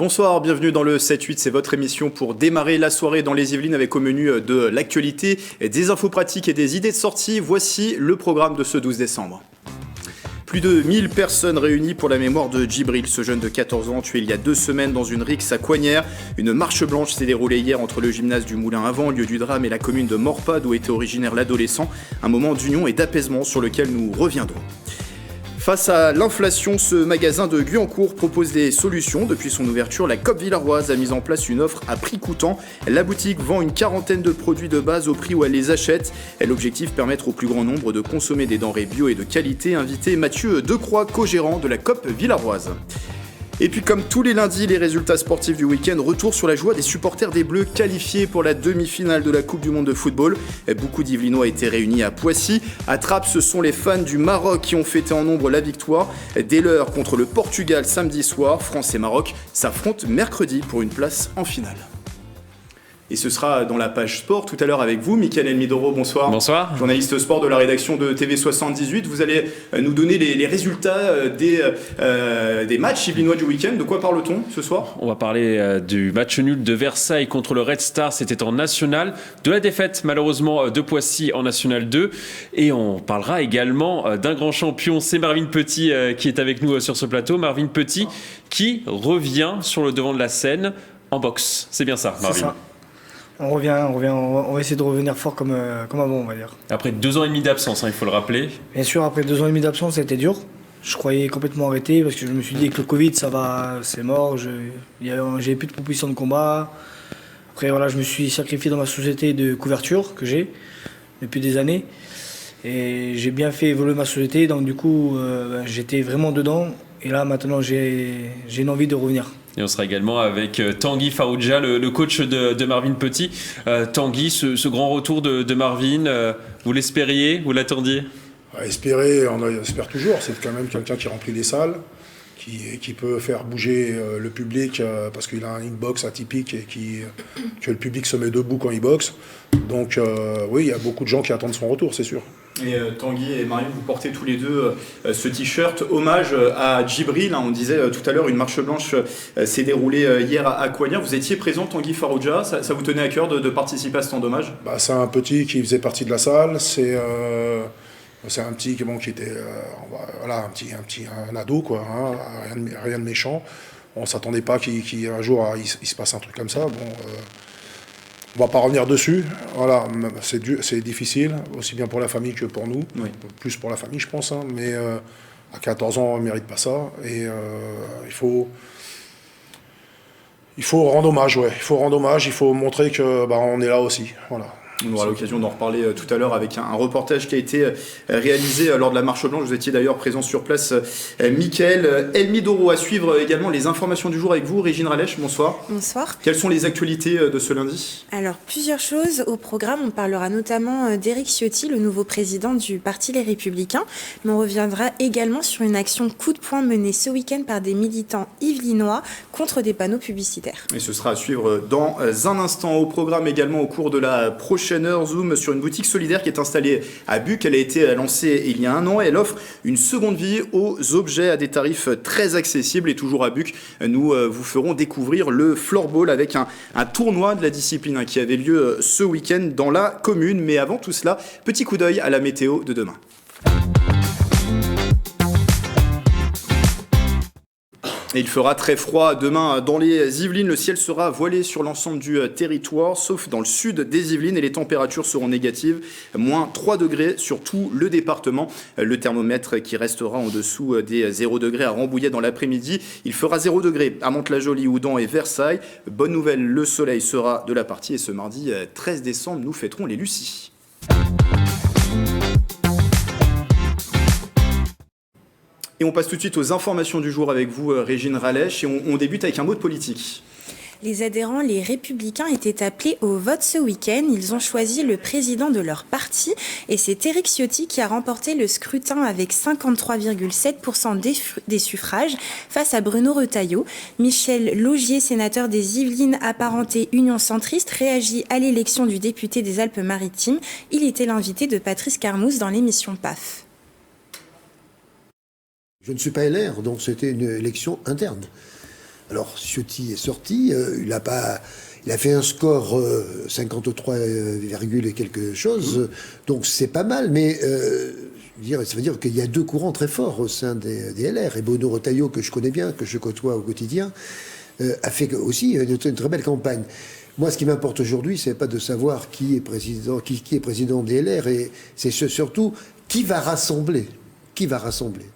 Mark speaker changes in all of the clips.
Speaker 1: Bonsoir, bienvenue dans le 7-8, c'est votre émission pour démarrer la soirée dans les Yvelines avec au menu de l'actualité, des infos pratiques et des idées de sortie. Voici le programme de ce 12 décembre. Plus de 1000 personnes réunies pour la mémoire de Djibril, ce jeune de 14 ans tué il y a 2 semaines dans une rixe à Coignères. Une marche blanche s'est déroulée hier entre le gymnase du Moulin à Vent, lieu du drame, et la commune de Morpad où était originaire l'adolescent. Un moment d'union et d'apaisement sur lequel nous reviendrons. Face à l'inflation, ce magasin de Guyancourt propose des solutions. Depuis son ouverture, la Coop Villaroise a mis en place une offre à prix coûtant. La boutique vend une quarantaine de produits de base au prix où elle les achète. L'objectif, permettre au plus grand nombre de consommer des denrées bio et de qualité. Invité Mathieu Decroix, co-gérant de la Coop Villaroise. Et puis comme tous les lundis, les résultats sportifs du week-end, retour sur la joie des supporters des Bleus qualifiés pour la demi-finale de la Coupe du Monde de football. Beaucoup d'Yvelinois étaient réunis à Poissy. À Trappes, ce sont les fans du Maroc qui ont fêté en nombre la victoire. Dès l'heure contre le Portugal samedi soir, France et Maroc s'affrontent mercredi pour une place en finale. Et ce sera dans la page sport tout à l'heure avec vous, Mickaël Elmidoro, bonsoir.
Speaker 2: Bonsoir.
Speaker 1: Journaliste sport de la rédaction de TV78. Vous allez nous donner les résultats des matchs yvelinois du week-end. De quoi parle-t-on ce soir ?
Speaker 2: On va parler du match nul de Versailles contre le Red Star, c'était en National. De la défaite malheureusement de Poissy en National 2. Et on parlera également d'un grand champion, c'est Marvin Petit qui est avec nous sur ce plateau. Marvin Petit qui revient sur le devant de la scène en boxe. C'est bien ça, Marvin ?
Speaker 3: C'est ça. On va essayer de revenir fort comme avant, on va dire.
Speaker 2: Après 2 ans et demi d'absence, il faut le rappeler.
Speaker 3: Bien sûr, après 2 ans et demi d'absence, ça a été dur. Je croyais complètement arrêter parce que je me suis dit que le Covid, ça va, c'est mort. J'avais plus de propositions de combat. Après, voilà, je me suis sacrifié dans ma société de couverture que j'ai depuis des années. Et j'ai bien fait évoluer ma société, donc du coup, j'étais vraiment dedans. Et là, maintenant, j'ai une envie de revenir.
Speaker 2: Et on sera également avec Tanguy Farouja, le coach de Marvin Petit. Tanguy, ce grand retour de Marvin, vous l'espériez, vous l'attendiez ?
Speaker 4: Espérer, on espère toujours. C'est quand même quelqu'un qui remplit les salles, qui peut faire bouger le public parce qu'il a une boxe atypique et que le public se met debout quand il boxe. Donc oui, il y a beaucoup de gens qui attendent son retour, c'est sûr.
Speaker 1: Et Tanguy et Marion, vous portez tous les deux ce t-shirt hommage à Djibril. On disait tout à l'heure, une marche blanche s'est déroulée hier à Coignères. Vous étiez présent, Tanguy Farouja, ça vous tenait à cœur de participer à cet hommage ?
Speaker 4: C'est un petit qui faisait partie de la salle. C'est un petit qui était un ado, quoi, hein, rien de méchant. On ne s'attendait pas qu'un jour il se passe un truc comme ça. On ne va pas revenir dessus. Voilà, c'est difficile, aussi bien pour la famille que pour nous. Oui. Plus pour la famille, je pense. Mais à 14 ans, on ne mérite pas ça. Et il faut rendre hommage. Ouais. Il faut rendre hommage. Il faut montrer que on est là aussi. Voilà.
Speaker 1: On aura l'occasion d'en reparler tout à l'heure avec un reportage qui a été réalisé lors de la marche blanche. Vous étiez d'ailleurs présent sur place, Mickaël Elmidoro. À suivre également les informations du jour avec vous, Régine Ralech, bonsoir.
Speaker 5: Bonsoir.
Speaker 1: Quelles sont les actualités de ce lundi ?
Speaker 5: Alors, plusieurs choses au programme. On parlera notamment d'Éric Ciotti, le nouveau président du Parti Les Républicains. Mais on reviendra également sur une action coup de poing menée ce week-end par des militants yvelinois contre des panneaux publicitaires.
Speaker 1: Et ce sera à suivre dans un instant. Au programme également au cours de la prochaine heure, zoom sur une boutique solidaire qui est installée à Buc. Elle a été lancée il y a 1 an. Elle offre une seconde vie aux objets à des tarifs très accessibles. Et toujours à Buc, nous vous ferons découvrir le floorball avec un tournoi de la discipline qui avait lieu ce week-end dans la commune. Mais avant tout cela, petit coup d'œil à la météo de demain. Et il fera très froid demain dans les Yvelines. Le ciel sera voilé sur l'ensemble du territoire, sauf dans le sud des Yvelines. Et les températures seront négatives, moins 3 degrés sur tout le département. Le thermomètre qui restera en dessous des 0 degrés à Rambouillet dans l'après-midi. Il fera 0 degrés à Mantes-la-Jolie, Houdan et Versailles. Bonne nouvelle, le soleil sera de la partie. Et ce mardi 13 décembre, nous fêterons les Lucies. Et on passe tout de suite aux informations du jour avec vous, Régine Ralech, et on débute avec un mot de politique.
Speaker 5: Les adhérents, les Républicains, étaient appelés au vote ce week-end. Ils ont choisi le président de leur parti et c'est Éric Ciotti qui a remporté le scrutin avec 53,7% des suffrages face à Bruno Retailleau. Michel Laugier, sénateur des Yvelines apparenté Union centriste, réagit à l'élection du député des Alpes-Maritimes. Il était l'invité de Patrice Carmouze dans l'émission PAF.
Speaker 6: Je ne suis pas LR, donc c'était une élection interne. Alors Ciotti est sorti, il a fait un score 53, et quelque chose, donc c'est pas mal, mais ça veut dire qu'il y a 2 courants très forts au sein des LR. Et Bruno Retailleau, que je connais bien, que je côtoie au quotidien, a fait aussi une très belle campagne. Moi, ce qui m'importe aujourd'hui, c'est pas de savoir qui est président des LR, et c'est surtout qui va rassembler.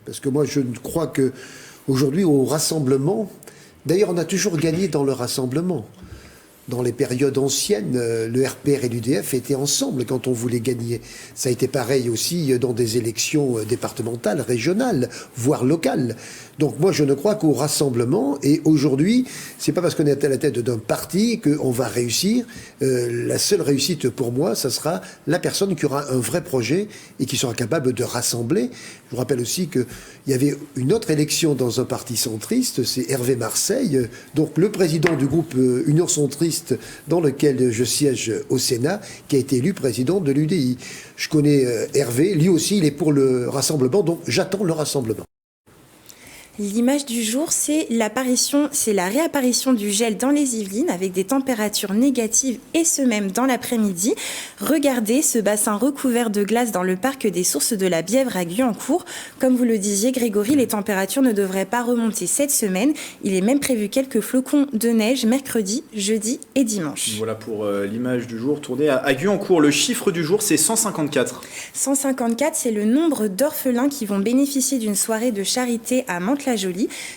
Speaker 6: Parce que moi, je crois que aujourd'hui, au rassemblement, d'ailleurs, on a toujours gagné dans le rassemblement. Dans les périodes anciennes, le RPR et l'UDF étaient ensemble quand on voulait gagner. Ça a été pareil aussi dans des élections départementales, régionales, voire locales. Donc moi, je ne crois qu'au rassemblement. Et aujourd'hui, c'est pas parce qu'on est à la tête d'un parti qu'on va réussir. La seule réussite pour moi, ça sera la personne qui aura un vrai projet et qui sera capable de rassembler. Je vous rappelle aussi qu'il y avait une autre élection dans un parti centriste, c'est Hervé Marseille, donc le président du groupe Union Centriste dans lequel je siège au Sénat, qui a été élu président de l'UDI. Je connais Hervé, lui aussi il est pour le rassemblement, donc j'attends le rassemblement.
Speaker 5: L'image du jour, c'est la réapparition du gel dans les Yvelines avec des températures négatives et ce même dans l'après-midi. Regardez ce bassin recouvert de glace dans le parc des Sources de la Bièvre à Guyancourt. Comme vous le disiez, Grégory, les températures ne devraient pas remonter cette semaine. Il est même prévu quelques flocons de neige mercredi, jeudi et dimanche.
Speaker 1: Voilà pour l'image du jour tournée à Guyancourt. Le chiffre du jour, c'est 154.
Speaker 5: 154, c'est le nombre d'orphelins qui vont bénéficier d'une soirée de charité à Mantes-la-Jolie.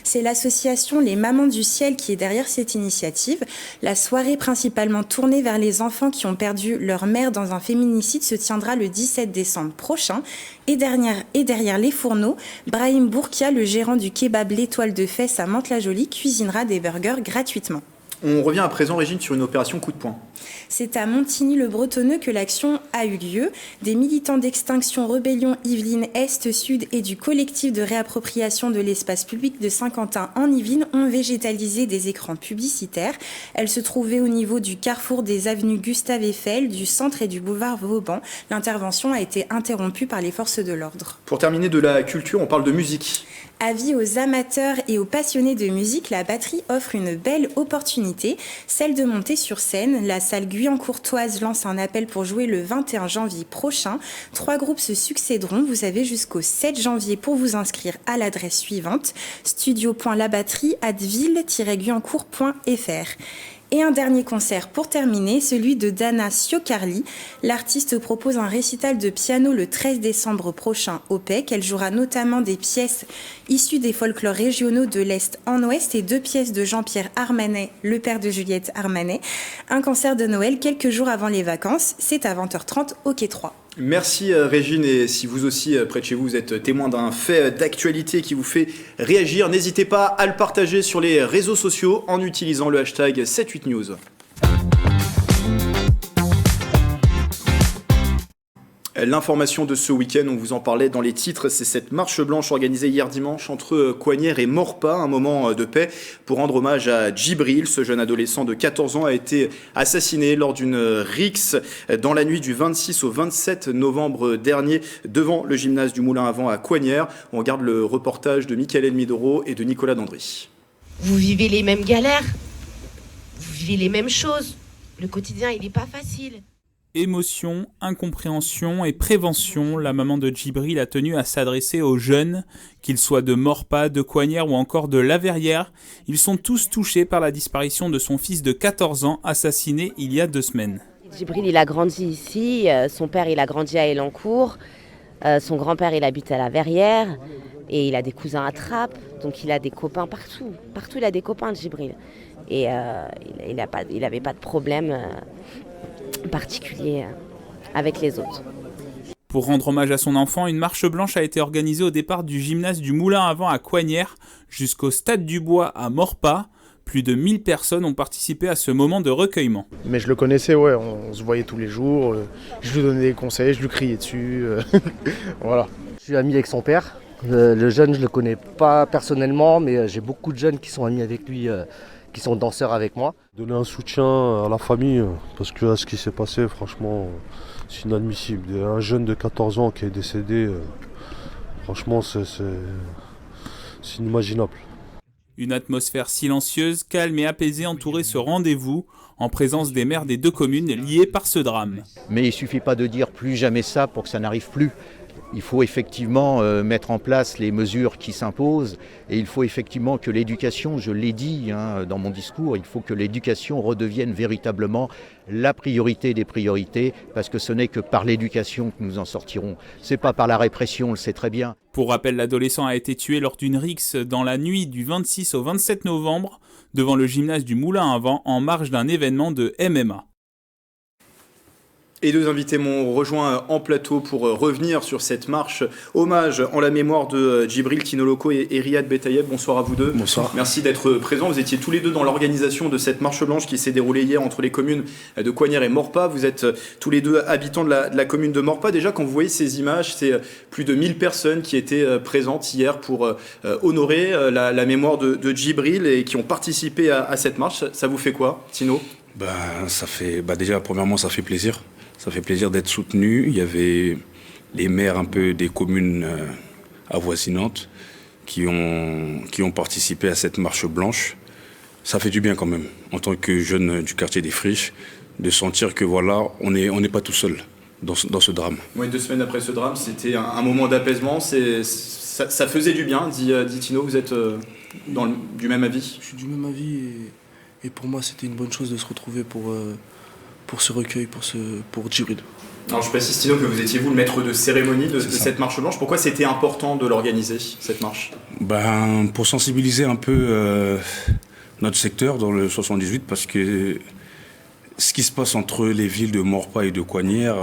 Speaker 5: C'est l'association Les Mamans du Ciel qui est derrière cette initiative. La soirée principalement tournée vers les enfants qui ont perdu leur mère dans un féminicide se tiendra le 17 décembre prochain. Et derrière les fourneaux, Brahim Bourkia, le gérant du kebab L'Étoile de Fès à Mantes-la-Jolie, cuisinera des burgers gratuitement.
Speaker 1: On revient à présent, Régine, sur une opération coup de poing.
Speaker 5: C'est à Montigny-le-Bretonneux que l'action a eu lieu. Des militants d'Extinction Rebellion Yvelines Est-Sud et du collectif de réappropriation de l'espace public de Saint-Quentin en Yvelines ont végétalisé des écrans publicitaires. Elles se trouvaient au niveau du carrefour des avenues Gustave Eiffel, du centre et du boulevard Vauban. L'intervention a été interrompue par les forces de l'ordre.
Speaker 1: Pour terminer de la culture, on parle de musique.
Speaker 5: Avis aux amateurs et aux passionnés de musique, la batterie offre une belle opportunité, celle de monter sur scène. La salle guyancourtoise lance un appel pour jouer le 21 janvier prochain. 3 groupes se succéderont. Vous avez jusqu'au 7 janvier pour vous inscrire à l'adresse suivante, studio.labatterie@ville-guyancourt.fr. Et un dernier concert pour terminer, celui de Dana Siocarli. L'artiste propose un récital de piano le 13 décembre prochain au PEC. Elle jouera notamment des pièces issues des folklores régionaux de l'Est en Ouest et 2 pièces de Jean-Pierre Armanet, le père de Juliette Armanet. Un concert de Noël quelques jours avant les vacances, c'est à 20h30 au Quai 3.
Speaker 1: Merci Régine, et si vous aussi près de chez vous, vous êtes témoin d'un fait d'actualité qui vous fait réagir, n'hésitez pas à le partager sur les réseaux sociaux en utilisant le hashtag 78news. L'information de ce week-end, on vous en parlait dans les titres, c'est cette marche blanche organisée hier dimanche entre Coignères et Maurepas, un moment de paix pour rendre hommage à Djibril. Ce jeune adolescent de 14 ans a été assassiné lors d'une rixe dans la nuit du 26 au 27 novembre dernier devant le gymnase du Moulin à Vent à Coignères. On regarde le reportage de Mickaël Midoro et de Nicolas Dandry.
Speaker 7: Vous vivez les mêmes galères, vous vivez les mêmes choses. Le quotidien, il n'est pas facile.
Speaker 8: Émotion, incompréhension et prévention, la maman de Djibril a tenu à s'adresser aux jeunes, qu'ils soient de Maurepas, de Coignères ou encore de La Verrière. Ils sont tous touchés par la disparition de son fils de 14 ans, assassiné il y a 2 semaines.
Speaker 7: Djibril, il a grandi ici, son père, il a grandi à Elancourt, son grand-père, il habite à La Verrière, et il a des cousins à Trappes, donc il a des copains partout. Partout, il a des copains, Djibril. Et il n'avait pas de problème particulier avec les autres.
Speaker 8: Pour rendre hommage à son enfant, une marche blanche a été organisée au départ du gymnase du Moulin à Vent à Coignères jusqu'au stade du Bois à Maurepas. Plus de 1000 personnes ont participé à ce moment de recueillement.
Speaker 9: Mais je le connaissais, ouais, on se voyait tous les jours, je lui donnais des conseils, je lui criais dessus, voilà.
Speaker 10: Je suis ami avec son père. Le jeune, je ne le connais pas personnellement, mais j'ai beaucoup de jeunes qui sont amis avec lui, qui sont danseurs avec moi.
Speaker 11: Donner un soutien à la famille, parce que là, ce qui s'est passé, franchement, c'est inadmissible. Un jeune de 14 ans qui est décédé, franchement, c'est inimaginable.
Speaker 8: Une atmosphère silencieuse, calme et apaisée entourait ce rendez-vous, en présence des maires des 2 communes liées par ce drame.
Speaker 12: Mais il ne suffit pas de dire plus jamais ça pour que ça n'arrive plus. Il faut effectivement mettre en place les mesures qui s'imposent et il faut effectivement que l'éducation, je l'ai dit dans mon discours, il faut que l'éducation redevienne véritablement la priorité des priorités parce que ce n'est que par l'éducation que nous en sortirons. Ce n'est pas par la répression, on le sait très bien.
Speaker 8: Pour rappel, l'adolescent a été tué lors d'une rixe dans la nuit du 26 au 27 novembre devant le gymnase du Moulin à Vent en marge d'un événement de MMA.
Speaker 1: Et 2 invités m'ont rejoint en plateau pour revenir sur cette marche hommage en la mémoire de Djibril Kinoloko et Riyad Betayeb. Bonsoir à vous deux.
Speaker 4: Bonsoir.
Speaker 1: Merci d'être présents. Vous étiez tous les deux dans l'organisation de cette marche blanche qui s'est déroulée hier entre les communes de Coignères et Maurepas. Vous êtes tous les deux habitants de la commune de Maurepas. Déjà, quand vous voyez ces images, c'est plus de 1000 personnes qui étaient présentes hier pour honorer la mémoire de Djibril et qui ont participé à cette marche. Ça vous fait quoi, Tino ?
Speaker 13: Déjà, premièrement, ça fait plaisir. Ça fait plaisir d'être soutenu. Il y avait les maires un peu des communes avoisinantes qui ont participé à cette marche blanche. Ça fait du bien quand même, en tant que jeune du quartier des Friches, de sentir que voilà, on n'est pas tout seul dans ce drame.
Speaker 1: Oui, 2 semaines après ce drame, c'était un moment d'apaisement. Ça faisait du bien, dit Tino. Vous êtes du même avis ?
Speaker 14: Je suis du même avis et pour moi, c'était une bonne chose de se retrouver pour ce recueil, pour Djibril.
Speaker 1: Alors je précise, Tino, que vous étiez vous le maître de cérémonie de cette marche blanche. Pourquoi c'était important de l'organiser, cette marche ?
Speaker 13: Pour sensibiliser un peu notre secteur dans le 78, parce que ce qui se passe entre les villes de Maurepas et de Coignères,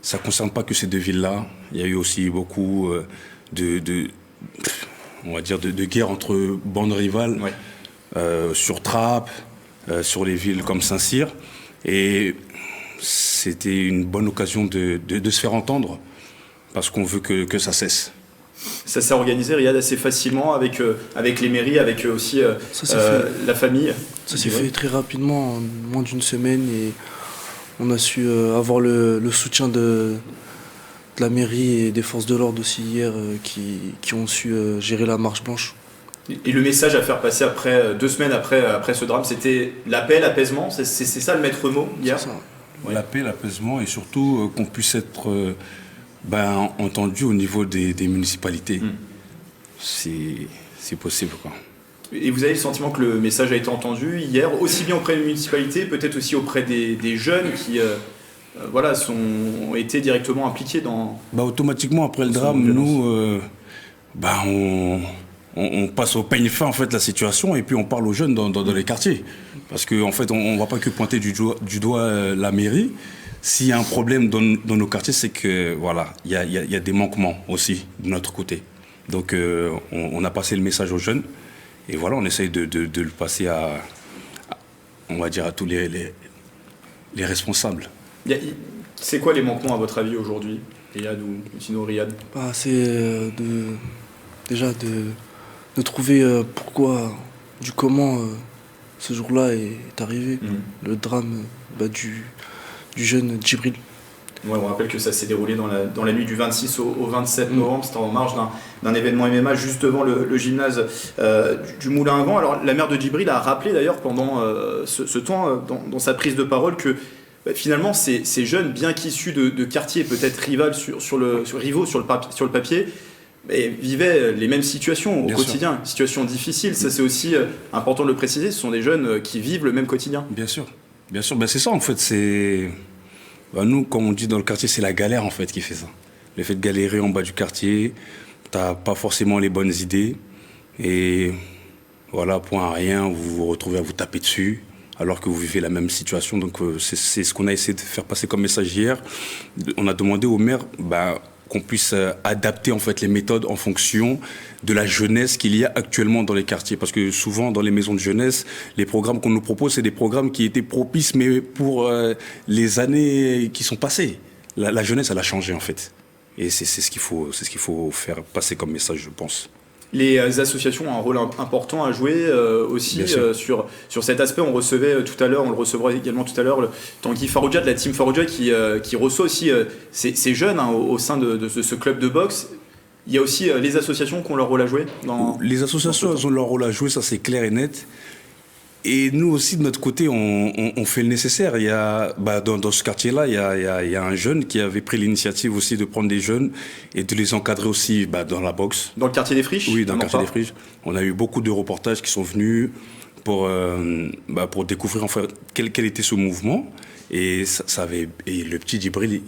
Speaker 13: ça ne concerne pas que ces 2 villes-là. Il y a eu aussi beaucoup de guerres entre bandes rivales, sur Trappes, sur les villes comme Saint-Cyr. Et c'était une bonne occasion de se faire entendre, parce qu'on veut que ça cesse.
Speaker 1: Ça s'est organisé, Riyad, assez facilement avec les mairies, avec aussi la famille.
Speaker 14: Ça s'est fait très rapidement, en moins d'1 semaine, et on a su avoir le soutien de la mairie et des forces de l'ordre aussi hier qui ont su gérer la marche blanche.
Speaker 1: Et le message à faire passer après 2 semaines après ce drame, c'était la paix, l'apaisement, c'est ça le maître mot hier ?
Speaker 14: C'est ça.
Speaker 13: La paix, l'apaisement et surtout qu'on puisse être entendu au niveau des municipalités. C'est possible, quoi.
Speaker 1: Et vous avez le sentiment que le message a été entendu hier, aussi bien auprès des municipalités, peut-être aussi auprès des jeunes qui ont été directement impliqués dans...
Speaker 13: Automatiquement, après le drame, nous, on passe au peigne fin en fait la situation et puis on parle aux jeunes dans les quartiers. Parce qu'en fait, on ne va pas que pointer du doigt la mairie. S'il y a un problème dans nos quartiers, c'est que voilà, il y a des manquements aussi de notre côté. Donc on a passé le message aux jeunes et voilà, on essaye de le passer à tous les responsables.
Speaker 1: C'est quoi les manquements à votre avis aujourd'hui, Riyad ou sinon Riyad ?
Speaker 14: C'est déjà de trouver pourquoi, comment ce jour-là est arrivé, le drame du jeune Djibril.
Speaker 1: Ouais, on rappelle que ça s'est déroulé dans la nuit du 26 au 27 novembre, c'était en marge d'un événement MMA juste devant le gymnase du Moulin à Vent. Alors la mère de Djibril a rappelé d'ailleurs pendant ce temps, dans sa prise de parole, que finalement ces jeunes, bien qu'issus de quartiers peut-être rivaux sur le papier, mais vivaient les mêmes situations au quotidien, situations difficiles. Ça, c'est aussi important de le préciser. Ce sont des jeunes qui vivent le même quotidien.
Speaker 13: Bien sûr. C'est ça, en fait. Nous, comme on dit dans le quartier, c'est la galère, en fait, qui fait ça. Le fait de galérer en bas du quartier, t'as pas forcément les bonnes idées. Et voilà, point à rien, vous vous retrouvez à vous taper dessus, alors que vous vivez la même situation. Donc, c'est ce qu'on a essayé de faire passer comme message hier. On a demandé au maire... qu'on puisse adapter en fait les méthodes en fonction de la jeunesse qu'il y a actuellement dans les quartiers. Parce que souvent, dans les maisons de jeunesse, les programmes qu'on nous propose, c'est des programmes qui étaient propices, mais pour les années qui sont passées. La jeunesse, elle a changé en fait. Et c'est ce qu'il faut faire passer comme message, je pense.
Speaker 1: Les associations ont un rôle important à jouer aussi sur cet aspect. On le recevra également tout à l'heure, Tanguy Farouja de la team Farouja qui reçoit aussi ces jeunes au sein de ce club de boxe. Il y a aussi les associations qui ont leur rôle à jouer
Speaker 13: Les associations, elles ont leur rôle à jouer, ça c'est clair et net. Et nous aussi, de notre côté, on fait le nécessaire. Il y a, dans ce quartier-là, il y a un jeune qui avait pris l'initiative aussi de prendre des jeunes et de les encadrer aussi dans la boxe.
Speaker 1: Dans le quartier des Friches?
Speaker 13: Oui, dans le quartier des Friches. On a eu beaucoup de reportages qui sont venus pour découvrir en fait, quel était ce mouvement. Et, et le petit Djibril,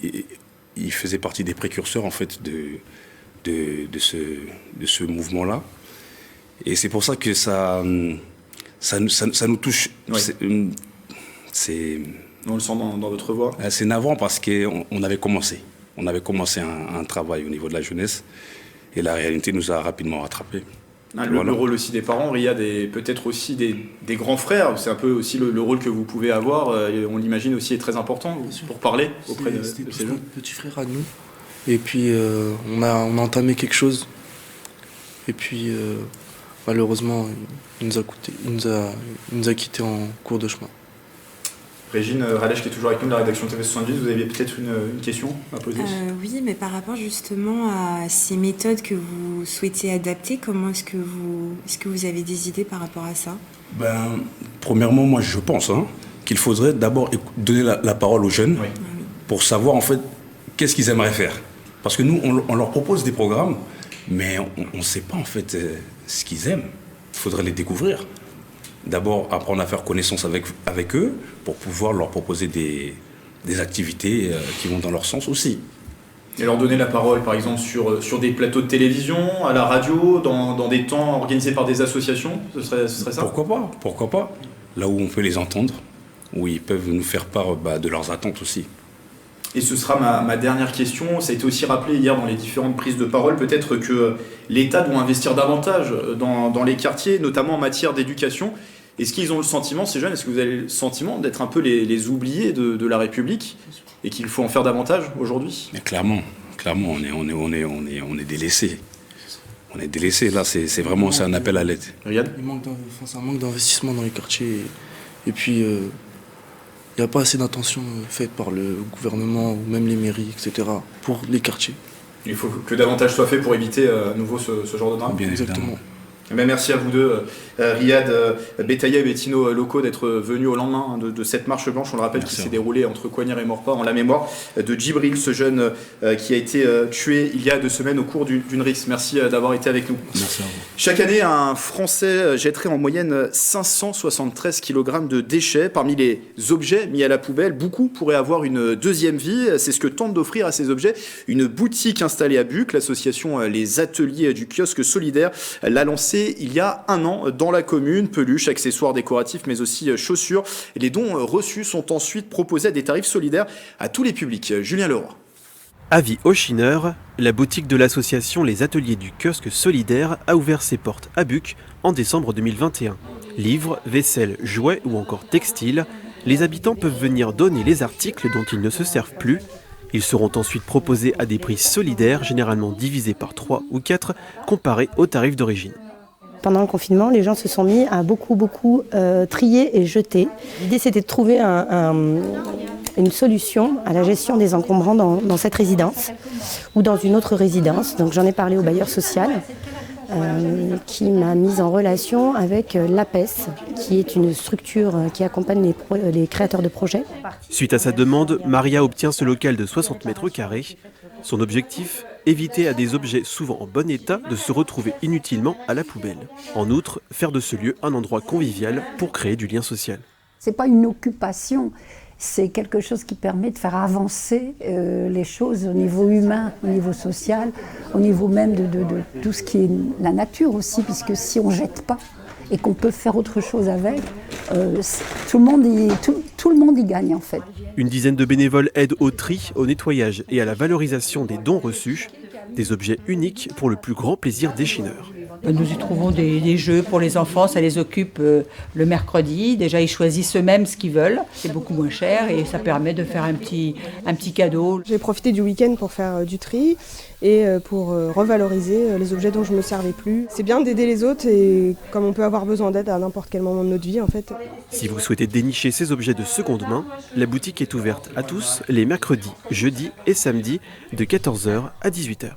Speaker 13: il faisait partie des précurseurs en fait, de ce mouvement-là. Et c'est pour ça que ça nous touche.
Speaker 1: Oui. On le sent dans votre voix.
Speaker 13: C'est navrant parce qu'on avait commencé. On avait commencé un travail au niveau de la jeunesse et la réalité nous a rapidement rattrapés.
Speaker 1: Le rôle aussi des parents, Riyad, et peut-être aussi des grands frères. C'est un peu aussi le rôle que vous pouvez avoir. On l'imagine aussi est très important pour parler auprès de ces jeunes.
Speaker 14: Notre petit frère à nous. Et puis on a entamé quelque chose. Et puis malheureusement, il nous a quittés en cours de chemin.
Speaker 1: Régine Radech qui est toujours avec nous de la rédaction TV70, vous aviez peut-être une question à poser?
Speaker 5: Oui, mais par rapport justement à ces méthodes que vous souhaitez adapter, comment est-ce que vous avez des idées par rapport à ça?
Speaker 13: Premièrement, moi je pense qu'il faudrait d'abord donner la parole aux jeunes pour savoir en fait qu'est-ce qu'ils aimeraient faire. Parce que nous, on leur propose des programmes, mais on ne sait pas en fait ce qu'ils aiment. Il faudrait les découvrir. D'abord, apprendre à faire connaissance avec eux pour pouvoir leur proposer des activités qui vont dans leur sens aussi.
Speaker 1: Et leur donner la parole, par exemple, sur des plateaux de télévision, à la radio, dans des temps organisés par des associations, ce serait ça?
Speaker 13: Pourquoi pas. Là où on peut les entendre, où ils peuvent nous faire part de leurs attentes aussi.
Speaker 1: Et ce sera ma dernière question. Ça a été aussi rappelé hier dans les différentes prises de parole, peut-être que l'État doit investir davantage dans les quartiers, notamment en matière d'éducation. Est-ce qu'ils ont le sentiment, ces jeunes, est-ce que vous avez le sentiment d'être un peu les oubliés de la République et qu'il faut en faire davantage aujourd'hui?
Speaker 13: Clairement, on est délaissés. On est délaissés, là, c'est vraiment un appel à l'aide.
Speaker 1: Riyad?
Speaker 14: C'est un manque d'investissement dans les quartiers. Et puis, il n'y a pas assez d'attention faite par le gouvernement ou même les mairies, etc. pour les quartiers.
Speaker 1: Il faut que davantage soit fait pour éviter à nouveau ce genre de drame?
Speaker 13: Bien exactement.
Speaker 1: Merci à vous deux, Riyad Betaïa et Bettino Loco, d'être venus au lendemain de cette marche blanche. On le rappelle, qui s'est déroulée entre Coignères et Maurepas en la mémoire de Djibril, ce jeune qui a été tué il y a 2 semaines au cours d'une rixe. Merci d'avoir été avec nous.
Speaker 13: Merci à vous.
Speaker 1: Chaque année, un Français jetterait en moyenne 573 kg de déchets. Parmi les objets mis à la poubelle, beaucoup pourraient avoir une deuxième vie. C'est ce que tente d'offrir à ces objets une boutique installée à Buc. L'association Les Ateliers du Kiosque Solidaire l'a lancée il y a 1 an dans la commune. Peluches, accessoires décoratifs, mais aussi chaussures. Les dons reçus sont ensuite proposés à des tarifs solidaires à tous les publics. Julien Leroy.
Speaker 15: Avis aux chineurs, la boutique de l'association Les Ateliers du Kiosque Solidaire a ouvert ses portes à Buc en décembre 2021. Livres, vaisselle, jouets ou encore textiles, les habitants peuvent venir donner les articles dont ils ne se servent plus. Ils seront ensuite proposés à des prix solidaires, généralement divisés par 3 ou 4, comparés aux tarifs d'origine.
Speaker 16: Pendant le confinement, les gens se sont mis à beaucoup trier et jeter. L'idée, c'était de trouver une solution à la gestion des encombrants dans cette résidence ou dans une autre résidence. Donc j'en ai parlé au bailleur social qui m'a mise en relation avec l'APES, qui est une structure qui accompagne les créateurs de projets.
Speaker 15: Suite à sa demande, Maria obtient ce local de 60 mètres carrés. Son objectif, éviter à des objets souvent en bon état de se retrouver inutilement à la poubelle. En outre, faire de ce lieu un endroit convivial pour créer du lien social.
Speaker 17: Ce n'est pas une occupation, c'est quelque chose qui permet de faire avancer les choses au niveau humain, au niveau social, au niveau même de tout ce qui est la nature aussi, puisque si on ne jette pas et qu'on peut faire autre chose avec, tout le monde y gagne en fait.
Speaker 15: Une dizaine de bénévoles aident au tri, au nettoyage et à la valorisation des dons reçus, des objets uniques pour le plus grand plaisir des chineurs.
Speaker 18: Nous y trouvons des jeux pour les enfants, ça les occupe le mercredi. Déjà, ils choisissent eux-mêmes ce qu'ils veulent. C'est beaucoup moins cher et ça permet de faire un petit cadeau.
Speaker 19: J'ai profité du week-end pour faire du tri et pour revaloriser les objets dont je ne me servais plus. C'est bien d'aider les autres et comme on peut avoir besoin d'aide à n'importe quel moment de notre vie en fait.
Speaker 15: Si vous souhaitez dénicher ces objets de seconde main, la boutique est ouverte à tous les mercredis, jeudis et samedis de 14h à 18h.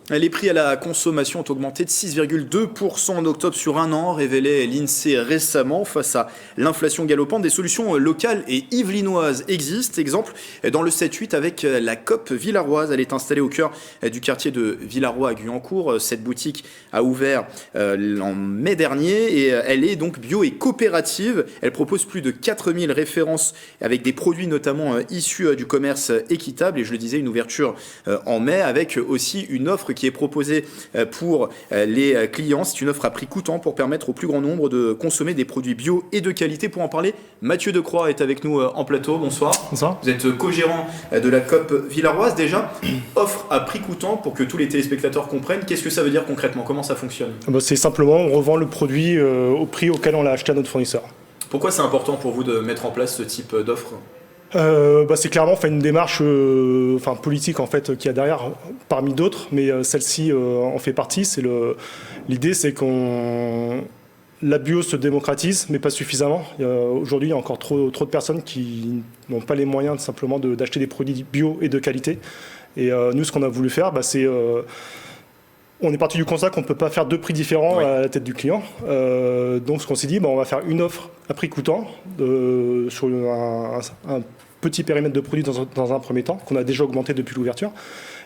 Speaker 1: Les prix à la consommation ont augmenté de 6,2% en octobre sur un an, révélait l'INSEE récemment. Face à l'inflation galopante, des solutions locales et yvelinoises existent. Exemple, dans le 7-8 avec la COP Villaroise. Elle est installée au cœur du quartier de Villaroy à Guyancourt. Cette boutique a ouvert en mai dernier et elle est donc bio et coopérative. Elle propose plus de 4000 références avec des produits notamment issus du commerce équitable. Et je le disais, une ouverture en mai avec aussi une offre qui est proposée pour les clients. C'est une offre à prix coûtant pour permettre au plus grand nombre de consommer des produits bio et de qualité. Pour en parler, Mathieu Decroix est avec nous en plateau. Bonsoir.
Speaker 20: Bonsoir.
Speaker 1: Vous êtes co-gérant de la COP Villaroise. Déjà, offre à prix coûtant pour que tous les téléspectateurs comprennent. Qu'est-ce que ça veut dire concrètement? Comment ça fonctionne?
Speaker 20: C'est simplement, on revend le produit au prix auquel on l'a acheté à notre fournisseur.
Speaker 1: Pourquoi c'est important pour vous de mettre en place ce type d'offre?
Speaker 20: C'est clairement une démarche politique en fait qu'il y a derrière parmi d'autres, mais celle-ci en fait partie. L'idée, c'est la bio se démocratise, mais pas suffisamment. Aujourd'hui, il y a encore trop de personnes qui n'ont pas les moyens simplement d'acheter des produits bio et de qualité. Et nous, ce qu'on a voulu faire, c'est on est parti du constat qu'on ne peut pas faire deux prix différents à la tête du client. Donc ce qu'on s'est dit, on va faire une offre à prix coûtant sur un petit périmètre de produits dans un premier temps, qu'on a déjà augmenté depuis l'ouverture.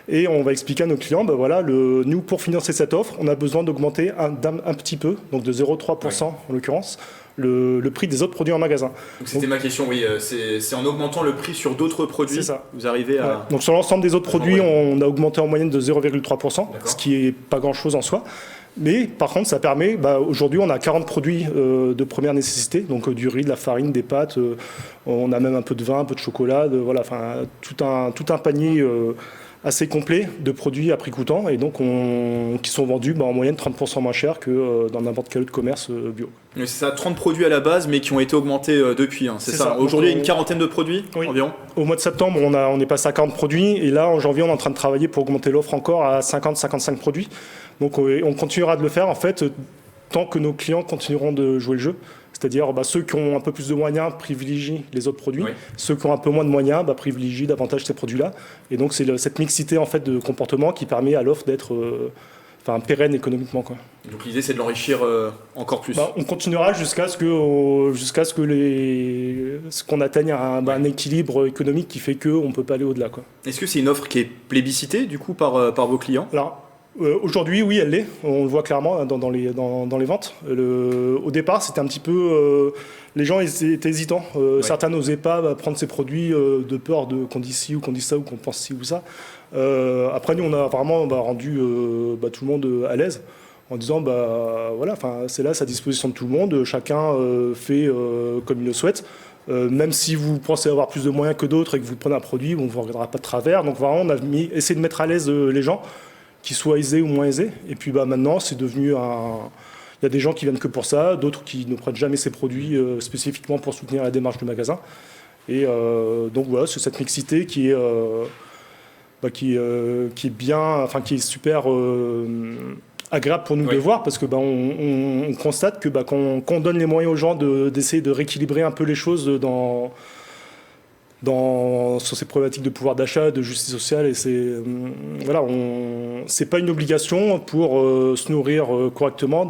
Speaker 20: Et on va expliquer à nos clients, nous, pour financer cette offre, on a besoin d'augmenter un petit peu, donc de 0,3% en l'occurrence, le prix des autres produits en magasin.
Speaker 1: C'était ma question, oui. C'est en augmentant le prix sur d'autres produits,
Speaker 20: c'est ça.
Speaker 1: Vous arrivez à...
Speaker 20: Donc sur l'ensemble des autres produits, on a augmenté en moyenne de 0,3%, ce qui n'est pas grand-chose en soi. Mais par contre, ça permet, aujourd'hui, on a 40 produits de première nécessité, donc du riz, de la farine, des pâtes, on a même un peu de vin, un peu de chocolat, tout un panier assez complet de produits à prix coûtant et donc qui sont vendus en moyenne 30% moins cher que dans n'importe quel autre commerce bio.
Speaker 1: C'est ça, 30 produits à la base mais qui ont été augmentés depuis, c'est ça. Aujourd'hui, il y a une quarantaine de produits environ.
Speaker 20: Au mois de septembre, on est passé à 40 produits et là, en janvier, on est en train de travailler pour augmenter l'offre encore à 50-55 produits. Donc on continuera de le faire en fait tant que nos clients continueront de jouer le jeu. C'est-à-dire ceux qui ont un peu plus de moyens privilégient les autres produits, ceux qui ont un peu moins de moyens privilégient davantage ces produits-là. Et donc c'est cette mixité en fait de comportement qui permet à l'offre d'être pérenne économiquement.
Speaker 1: Donc l'idée c'est de l'enrichir encore plus.
Speaker 20: On continuera jusqu'à ce qu'on atteigne un équilibre économique qui fait qu'on ne peut pas aller au-delà.
Speaker 1: Est-ce que c'est une offre qui est plébiscitée du coup par vos clients?
Speaker 20: Aujourd'hui, oui, elle l'est. On le voit clairement dans les ventes. Au départ, c'était un petit peu... les gens étaient hésitants. Certains n'osaient pas prendre ces produits de peur qu'on dise ci ou qu'on dise ça ou qu'on pense ci ou ça. Après, nous, on a vraiment rendu tout le monde à l'aise en disant, c'est là, c'est à disposition de tout le monde. Chacun fait comme il le souhaite. Même si vous pensez avoir plus de moyens que d'autres et que vous prenez un produit, on ne vous regardera pas de travers. Donc vraiment, on a essayé de mettre à l'aise les gens, qu'ils soient aisés ou moins aisés. Et puis maintenant, c'est devenu il y a des gens qui viennent que pour ça, d'autres qui ne prennent jamais ces produits spécifiquement pour soutenir la démarche du magasin. Et donc voilà, c'est cette mixité qui est bien, qui est super agréable pour nous de voir, parce que on constate que quand on donne les moyens aux gens d'essayer de rééquilibrer un peu les choses sur ces problématiques de pouvoir d'achat, de justice sociale, et c'est pas une obligation pour se nourrir correctement,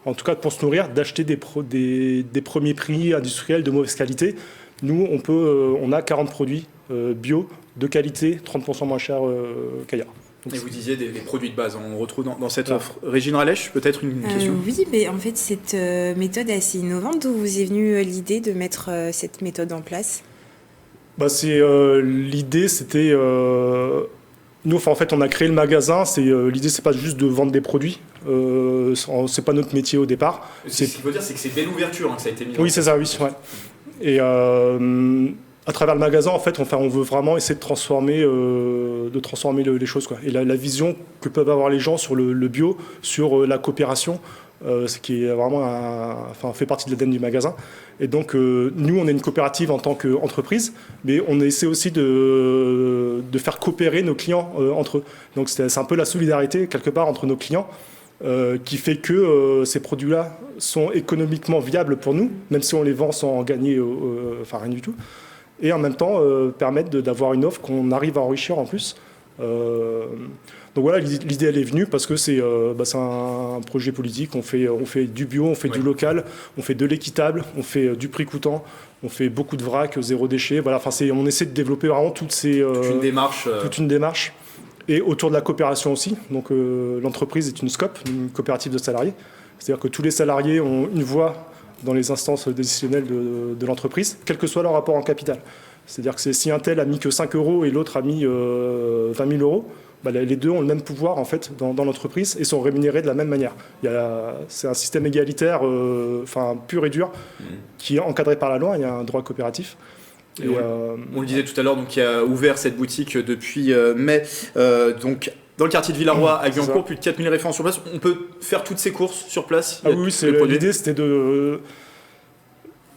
Speaker 20: en tout cas pour se nourrir, d'acheter des premiers prix industriels de mauvaise qualité. Nous, on a 40 produits bio de qualité, 30% moins cher qu'ailleurs.
Speaker 1: Et vous disiez des produits de base, on retrouve dans cette offre. Régine Ralech, peut-être une question?
Speaker 5: Oui, mais en fait, cette méthode est assez innovante. D'où vous est venue l'idée de mettre cette méthode en place?
Speaker 20: L'idée, c'était... nous, en fait, on a créé le magasin. L'idée, c'est pas juste de vendre des produits. C'est pas notre métier au départ.
Speaker 1: Ce qu'il faut dire, c'est que c'est dès l'ouverture que ça a été mis en place.
Speaker 20: Oui, c'est ça, oui. Ouais. Et à travers le magasin, en fait, on veut vraiment essayer de transformer les choses, Et la vision que peuvent avoir les gens sur le bio, sur la coopération, ce qui est vraiment fait partie de l'ADN du magasin. Et donc, nous, on est une coopérative en tant qu'entreprise, mais on essaie aussi de faire coopérer nos clients entre eux. Donc, c'est un peu la solidarité, quelque part, entre nos clients, qui fait que ces produits-là sont économiquement viables pour nous, même si on les vend sans en gagner rien du tout. Et en même temps, permettre d'avoir une offre qu'on arrive à enrichir en plus, Donc voilà, l'idée elle est venue parce que c'est un projet politique. On fait du bio, on fait du local, on fait de l'équitable, on fait du prix coûtant, on fait beaucoup de vrac, zéro déchet. Voilà, on essaie de développer vraiment toute une démarche. Et autour de la coopération aussi. Donc l'entreprise est une SCOP, une coopérative de salariés. C'est-à-dire que tous les salariés ont une voix dans les instances décisionnelles de l'entreprise, quel que soit leur rapport en capital. C'est-à-dire que si un tel a mis que 5 € et l'autre a mis 20 000 €, les deux ont le même pouvoir en fait dans l'entreprise et sont rémunérés de la même manière. C'est un système égalitaire, pur et dur, qui est encadré par la loi. Il y a un droit coopératif.
Speaker 1: Et on le disait tout à l'heure, donc, qui a ouvert cette boutique depuis mai. Donc, dans le quartier de Villarroy, à Guyancourt, plus de 4000 référents sur place. On peut faire toutes ces courses sur place.
Speaker 20: Oui, l'idée c'était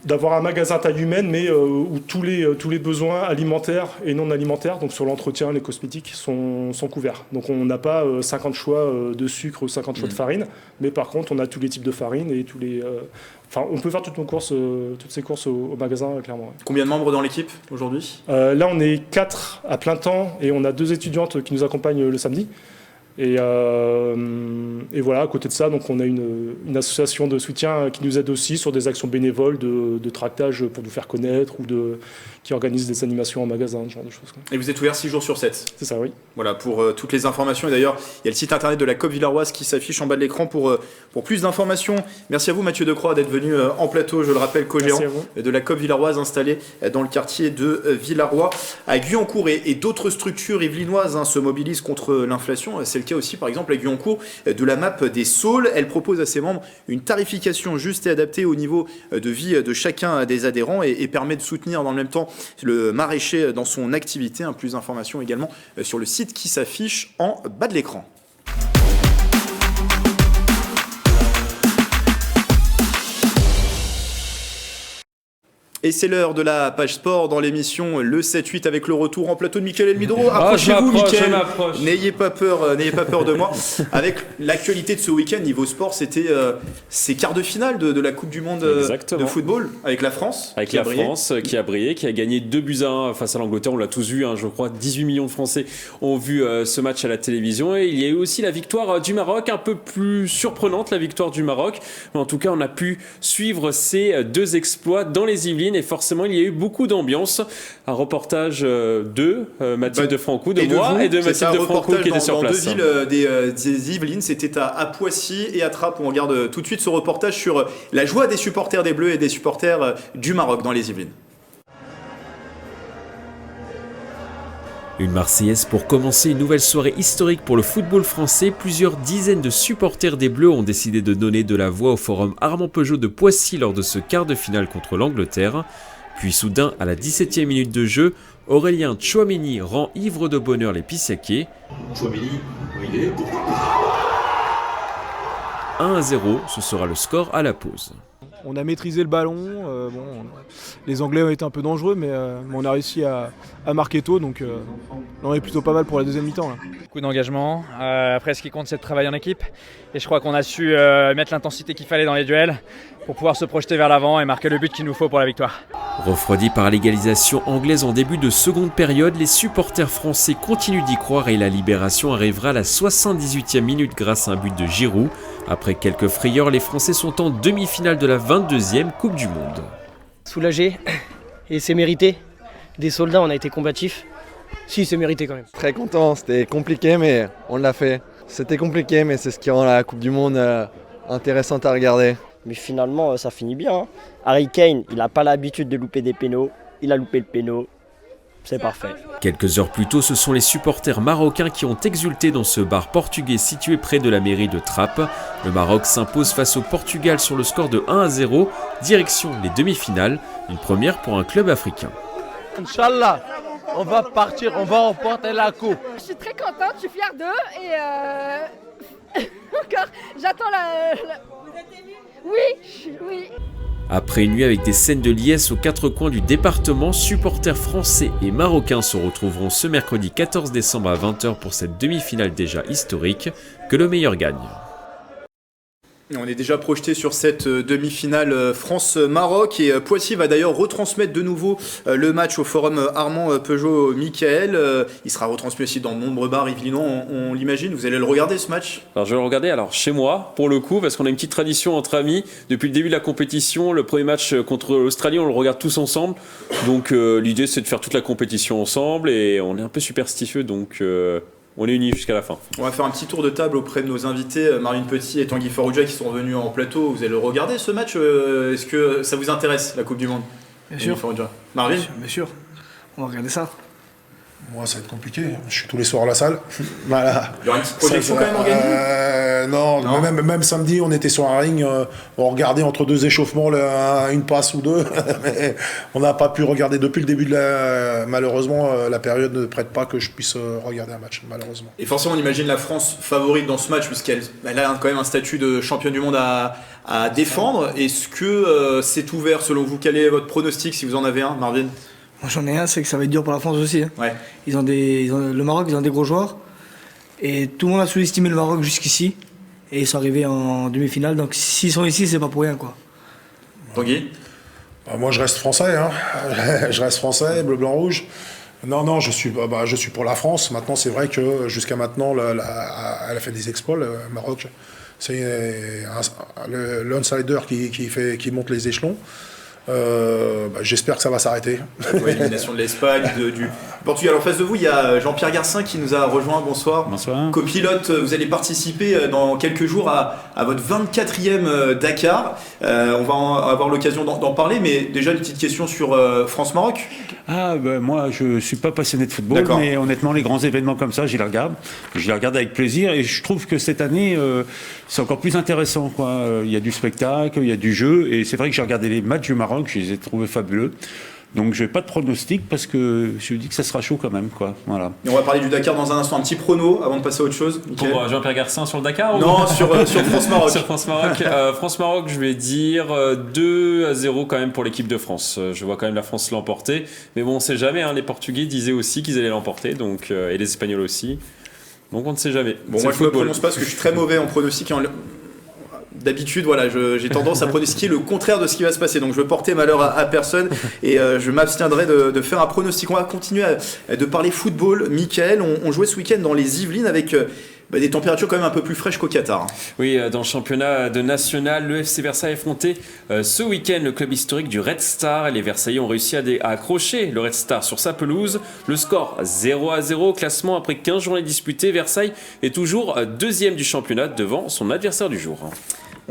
Speaker 20: d'avoir un magasin à taille humaine, mais où tous les besoins alimentaires et non alimentaires, donc sur l'entretien, les cosmétiques, sont couverts. Donc on n'a pas 50 choix de sucre ou 50 choix de farine, mais par contre on a tous les types de farine et tous les... on peut faire toutes ces courses au magasin, clairement. Ouais.
Speaker 1: Combien de membres dans l'équipe aujourd'hui ?
Speaker 20: Là on est 4 à plein temps et on a 2 étudiantes qui nous accompagnent le samedi. Et voilà, à côté de ça, donc on a une association de soutien qui nous aide aussi sur des actions bénévoles de tractage pour nous faire connaître ou qui organise des animations en magasin, ce genre de choses.
Speaker 1: Et vous êtes ouvert 6 jours sur 7 ?
Speaker 20: C'est ça, oui.
Speaker 1: Voilà, pour toutes les informations. Et d'ailleurs, il y a le site internet de la COP Villarroise qui s'affiche en bas de l'écran pour plus d'informations. Merci à vous, Mathieu Decroix, d'être venu en plateau, je le rappelle, co-gérant de la COP Villarroise installée dans le quartier de Villarroy. À Guyancourt et d'autres structures yvelinoises se mobilisent contre l'inflation. C'est le cas aussi, par exemple, à Guyancourt, de la MAP des Saules. Elle propose à ses membres une tarification juste et adaptée au niveau de vie de chacun des adhérents et permet de soutenir dans le même temps le maraîcher dans son activité. Plus d'informations également sur le site qui s'affiche en bas de l'écran. Et c'est l'heure de la page sport dans l'émission Le 7-8 avec le retour en plateau de Mickaël Elmidro. Approchez-vous, Mickaël. N'ayez pas peur de moi. Avec l'actualité de ce week-end niveau sport, c'était ces quarts de finale de la Coupe du Monde de football avec la France.
Speaker 2: Avec la France qui a brillé, qui a gagné 2-1 face à l'Angleterre. On l'a tous vu, je crois 18 millions de Français ont vu ce match à la télévision. Et il y a eu aussi la victoire du Maroc, un peu plus surprenante la victoire du Maroc. Mais en tout cas, on a pu suivre ces 2 exploits dans les Yvelines. Et forcément, il y a eu beaucoup d'ambiance. Un reportage de Mathilde Francou, de moi et de Mathilde Francou qui était sur place.
Speaker 1: Dans 2 villes des Yvelines, c'était à Poissy et à Trappes. On regarde tout de suite ce reportage sur la joie des supporters des Bleus et des supporters du Maroc dans les Yvelines.
Speaker 21: Une Marseillaise pour commencer une nouvelle soirée historique pour le football français. Plusieurs dizaines de supporters des Bleus ont décidé de donner de la voix au forum Armand Peugeot de Poissy lors de ce quart de finale contre l'Angleterre. Puis soudain, à la 17e minute de jeu, Aurélien Tchouaméni rend ivre de bonheur les Pissaquais.
Speaker 22: Tchouaméni, où il est ?
Speaker 21: 1-0, ce sera le score à la pause.
Speaker 23: On a maîtrisé le ballon, les Anglais ont été un peu dangereux, mais on a réussi à marquer tôt, donc on est plutôt pas mal pour la deuxième mi-temps. Là.
Speaker 24: Beaucoup d'engagement, après ce qui compte c'est de travailler en équipe, et je crois qu'on a su mettre l'intensité qu'il fallait dans les duels pour pouvoir se projeter vers l'avant et marquer le but qu'il nous faut pour la victoire.
Speaker 21: Refroidis par l'égalisation anglaise en début de seconde période, les supporters français continuent d'y croire et la libération arrivera à la 78e minute grâce à un but de Giroud. Après quelques frayeurs, les Français sont en demi-finale de la 22e Coupe du Monde.
Speaker 25: Soulagé, et c'est mérité. Des soldats, on a été combatifs. Si, c'est mérité quand même.
Speaker 26: Très content, c'était compliqué mais on l'a fait. C'était compliqué mais c'est ce qui rend la Coupe du Monde intéressante à regarder.
Speaker 25: Mais finalement, ça finit bien. Harry Kane, il n'a pas l'habitude de louper des pénaux. Il a loupé le péno. C'est parfait.
Speaker 21: Quelques heures plus tôt, ce sont les supporters marocains qui ont exulté dans ce bar portugais situé près de la mairie de Trappes. Le Maroc s'impose face au Portugal sur le score de 1-0. Direction les demi-finales, une première pour un club africain.
Speaker 27: Inch'Allah, on va partir, on va remporter la coupe.
Speaker 28: Je suis très contente, je suis fière d'eux et encore, j'attends la... Vous êtes émus ? Oui.
Speaker 21: Après une nuit avec des scènes de liesse aux 4 coins du département, supporters français et marocains se retrouveront ce mercredi 14 décembre à 20h pour cette demi-finale déjà historique. Que le meilleur gagne.
Speaker 1: On est déjà projeté sur cette demi-finale France-Maroc et Poissy va d'ailleurs retransmettre de nouveau le match au forum Armand Peugeot Michael. Il sera retransmis aussi dans de nombreux bars yvelinois, on l'imagine. Vous allez le regarder ce match ?
Speaker 2: Alors je vais le regarder chez moi pour le coup parce qu'on a une petite tradition entre amis. Depuis le début de la compétition, le premier match contre l'Australie, on le regarde tous ensemble. Donc l'idée c'est de faire toute la compétition ensemble et on est un peu superstitieux donc... on est unis jusqu'à la fin. On
Speaker 1: va faire un petit tour de table auprès de nos invités, Marvin Petit et Tanguy Farouja qui sont venus en plateau. Vous allez le regarder ce match ? Est-ce que ça vous intéresse, la Coupe du Monde ?
Speaker 3: Bien sûr.
Speaker 1: Marvin ?
Speaker 3: Bien sûr. On va regarder ça.
Speaker 4: Moi, ça va être compliqué. Je suis tous les soirs à la salle. Voilà.
Speaker 1: Il y aura une petite projection quand même organisée ?
Speaker 4: Non. Même samedi, on était sur un ring. On regardait entre deux échauffements une passe ou deux. Mais on n'a pas pu regarder depuis le début de malheureusement, la période ne prête pas que je puisse regarder un match, malheureusement.
Speaker 1: Et forcément, on imagine la France favorite dans ce match, puisqu'elle a quand même un statut de championne du monde à défendre. Est-ce que c'est ouvert selon vous ? Quel est votre pronostic, si vous en avez un, Marvin ?
Speaker 3: Moi j'en ai un, c'est que ça va être dur pour la France aussi. Hein.
Speaker 1: Ouais.
Speaker 3: Le Maroc, ils ont des gros joueurs. Et tout le monde a sous-estimé le Maroc jusqu'ici. Et ils sont arrivés en demi-finale. Donc s'ils sont ici, c'est pas pour rien, quoi.
Speaker 1: Tanguy ?
Speaker 4: Moi je reste français. Hein. Je reste français, bleu, blanc, rouge. Non, je suis pour la France. Maintenant, c'est vrai que jusqu'à maintenant, elle a fait des exploits, le Maroc. C'est l'outsider qui monte les échelons. J'espère que ça va s'arrêter.
Speaker 1: L'élimination de l'Espagne, du Portugal. En face de vous, il y a Jean-Pierre Garcin qui nous a rejoint. Bonsoir.
Speaker 6: Bonsoir.
Speaker 1: Copilote, vous allez participer dans quelques jours à votre 24e Dakar. On va avoir l'occasion d'en parler, mais déjà une petite question sur France-Maroc.
Speaker 6: Moi, je ne suis pas passionné de football, mais honnêtement, les grands événements comme ça, je les regarde. Je les regarde avec plaisir et je trouve que cette année, c'est encore plus intéressant, quoi. Il y a du spectacle, il y a du jeu et c'est vrai que j'ai regardé les matchs du Maroc, je les ai trouvés fabuleux. Donc je n'ai pas de pronostic parce que je me dis que ça sera chaud quand même, quoi. Voilà.
Speaker 1: Et on va parler du Dakar dans un instant. Un petit prono avant de passer à autre chose.
Speaker 2: Mickaël. Pour Jean-Pierre Garcin sur le Dakar
Speaker 1: Non, sur France-Maroc.
Speaker 2: Sur France-Maroc. France-Maroc, je vais dire 2-0 quand même pour l'équipe de France. Je vois quand même la France l'emporter. Mais bon, on ne sait jamais. Hein. Les Portugais disaient aussi qu'ils allaient l'emporter, donc, et les Espagnols aussi. Donc on ne sait jamais.
Speaker 1: Bon, moi je ne me prononce pas parce que je suis très mauvais en pronostic. D'habitude, voilà, j'ai tendance à pronostiquer le contraire de ce qui va se passer. Donc je veux porter malheur à personne et je m'abstiendrai de faire un pronostic. On va continuer de parler football. Mickaël, on jouait ce week-end dans les Yvelines avec des températures quand même un peu plus fraîches qu'au Qatar.
Speaker 2: Oui, dans le championnat de national, le FC Versailles a affronté ce week-end le club historique du Red Star. Et les Versaillais ont réussi à accrocher le Red Star sur sa pelouse. Le score 0-0, classement après 15 journées disputées. Versailles est toujours deuxième du championnat devant son adversaire du jour.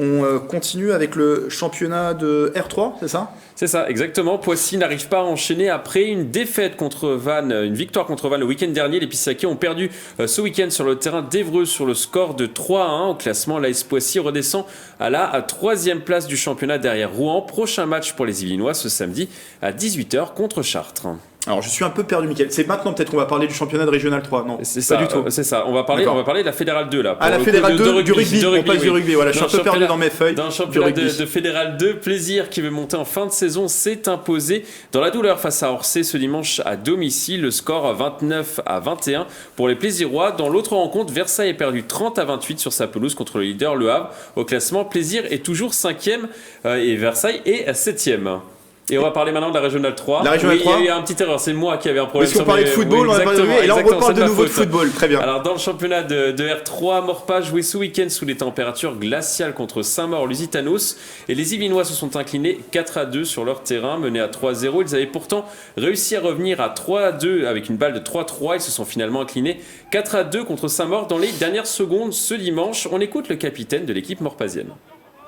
Speaker 1: On continue avec le championnat de R3, c'est ça ?
Speaker 2: C'est ça, exactement. Poissy n'arrive pas à enchaîner après une défaite contre Vannes, une victoire contre Vannes le week-end dernier. Les Pissaquais ont perdu ce week-end sur le terrain d'Évreux sur le score de 3-1. Au classement, l'AS Poissy redescend à la 3e place du championnat derrière Rouen. Prochain match pour les Yvelinois ce samedi à 18h contre Chartres.
Speaker 1: Alors je suis un peu perdu, Mickaël. C'est maintenant peut-être qu'on va parler du championnat de Régional 3. Non,
Speaker 2: c'est ça,
Speaker 1: pas du tout.
Speaker 2: C'est ça. On va parler de la Fédérale 2 là.
Speaker 1: La Fédérale 2 du rugby. On passe du rugby. Voilà, je suis un peu perdu dans mes feuilles.
Speaker 2: Dans le championnat de Fédérale 2, Plaisir qui veut monter en fin de saison s'est imposé dans la douleur face à Orsay ce dimanche à domicile. Le score 29-21 pour les Plaisirois. Dans l'autre rencontre, Versailles a perdu 30-28 sur sa pelouse contre le leader Le Havre. Au classement, Plaisir est toujours 5e et Versailles est 7e. Et on va parler maintenant de la Régionale 3.
Speaker 1: La Régionale 3.
Speaker 2: Il y a une petite erreur, c'est moi qui avais un problème.
Speaker 1: Parce qu'on parlait de football, on a pas et là on reparle de nouveau de football. Très bien.
Speaker 2: Alors dans le championnat de R3, Morpa joué ce week-end sous des températures glaciales contre Saint-Maur-Lusitanos. Et les Yvelinois se sont inclinés 4-2 sur leur terrain, menés à 3-0. Ils avaient pourtant réussi à revenir à 3-2 avec une balle de 3-3. Ils se sont finalement inclinés 4-2 contre Saint-Maur dans les dernières secondes ce dimanche. On écoute le capitaine de l'équipe morpasienne.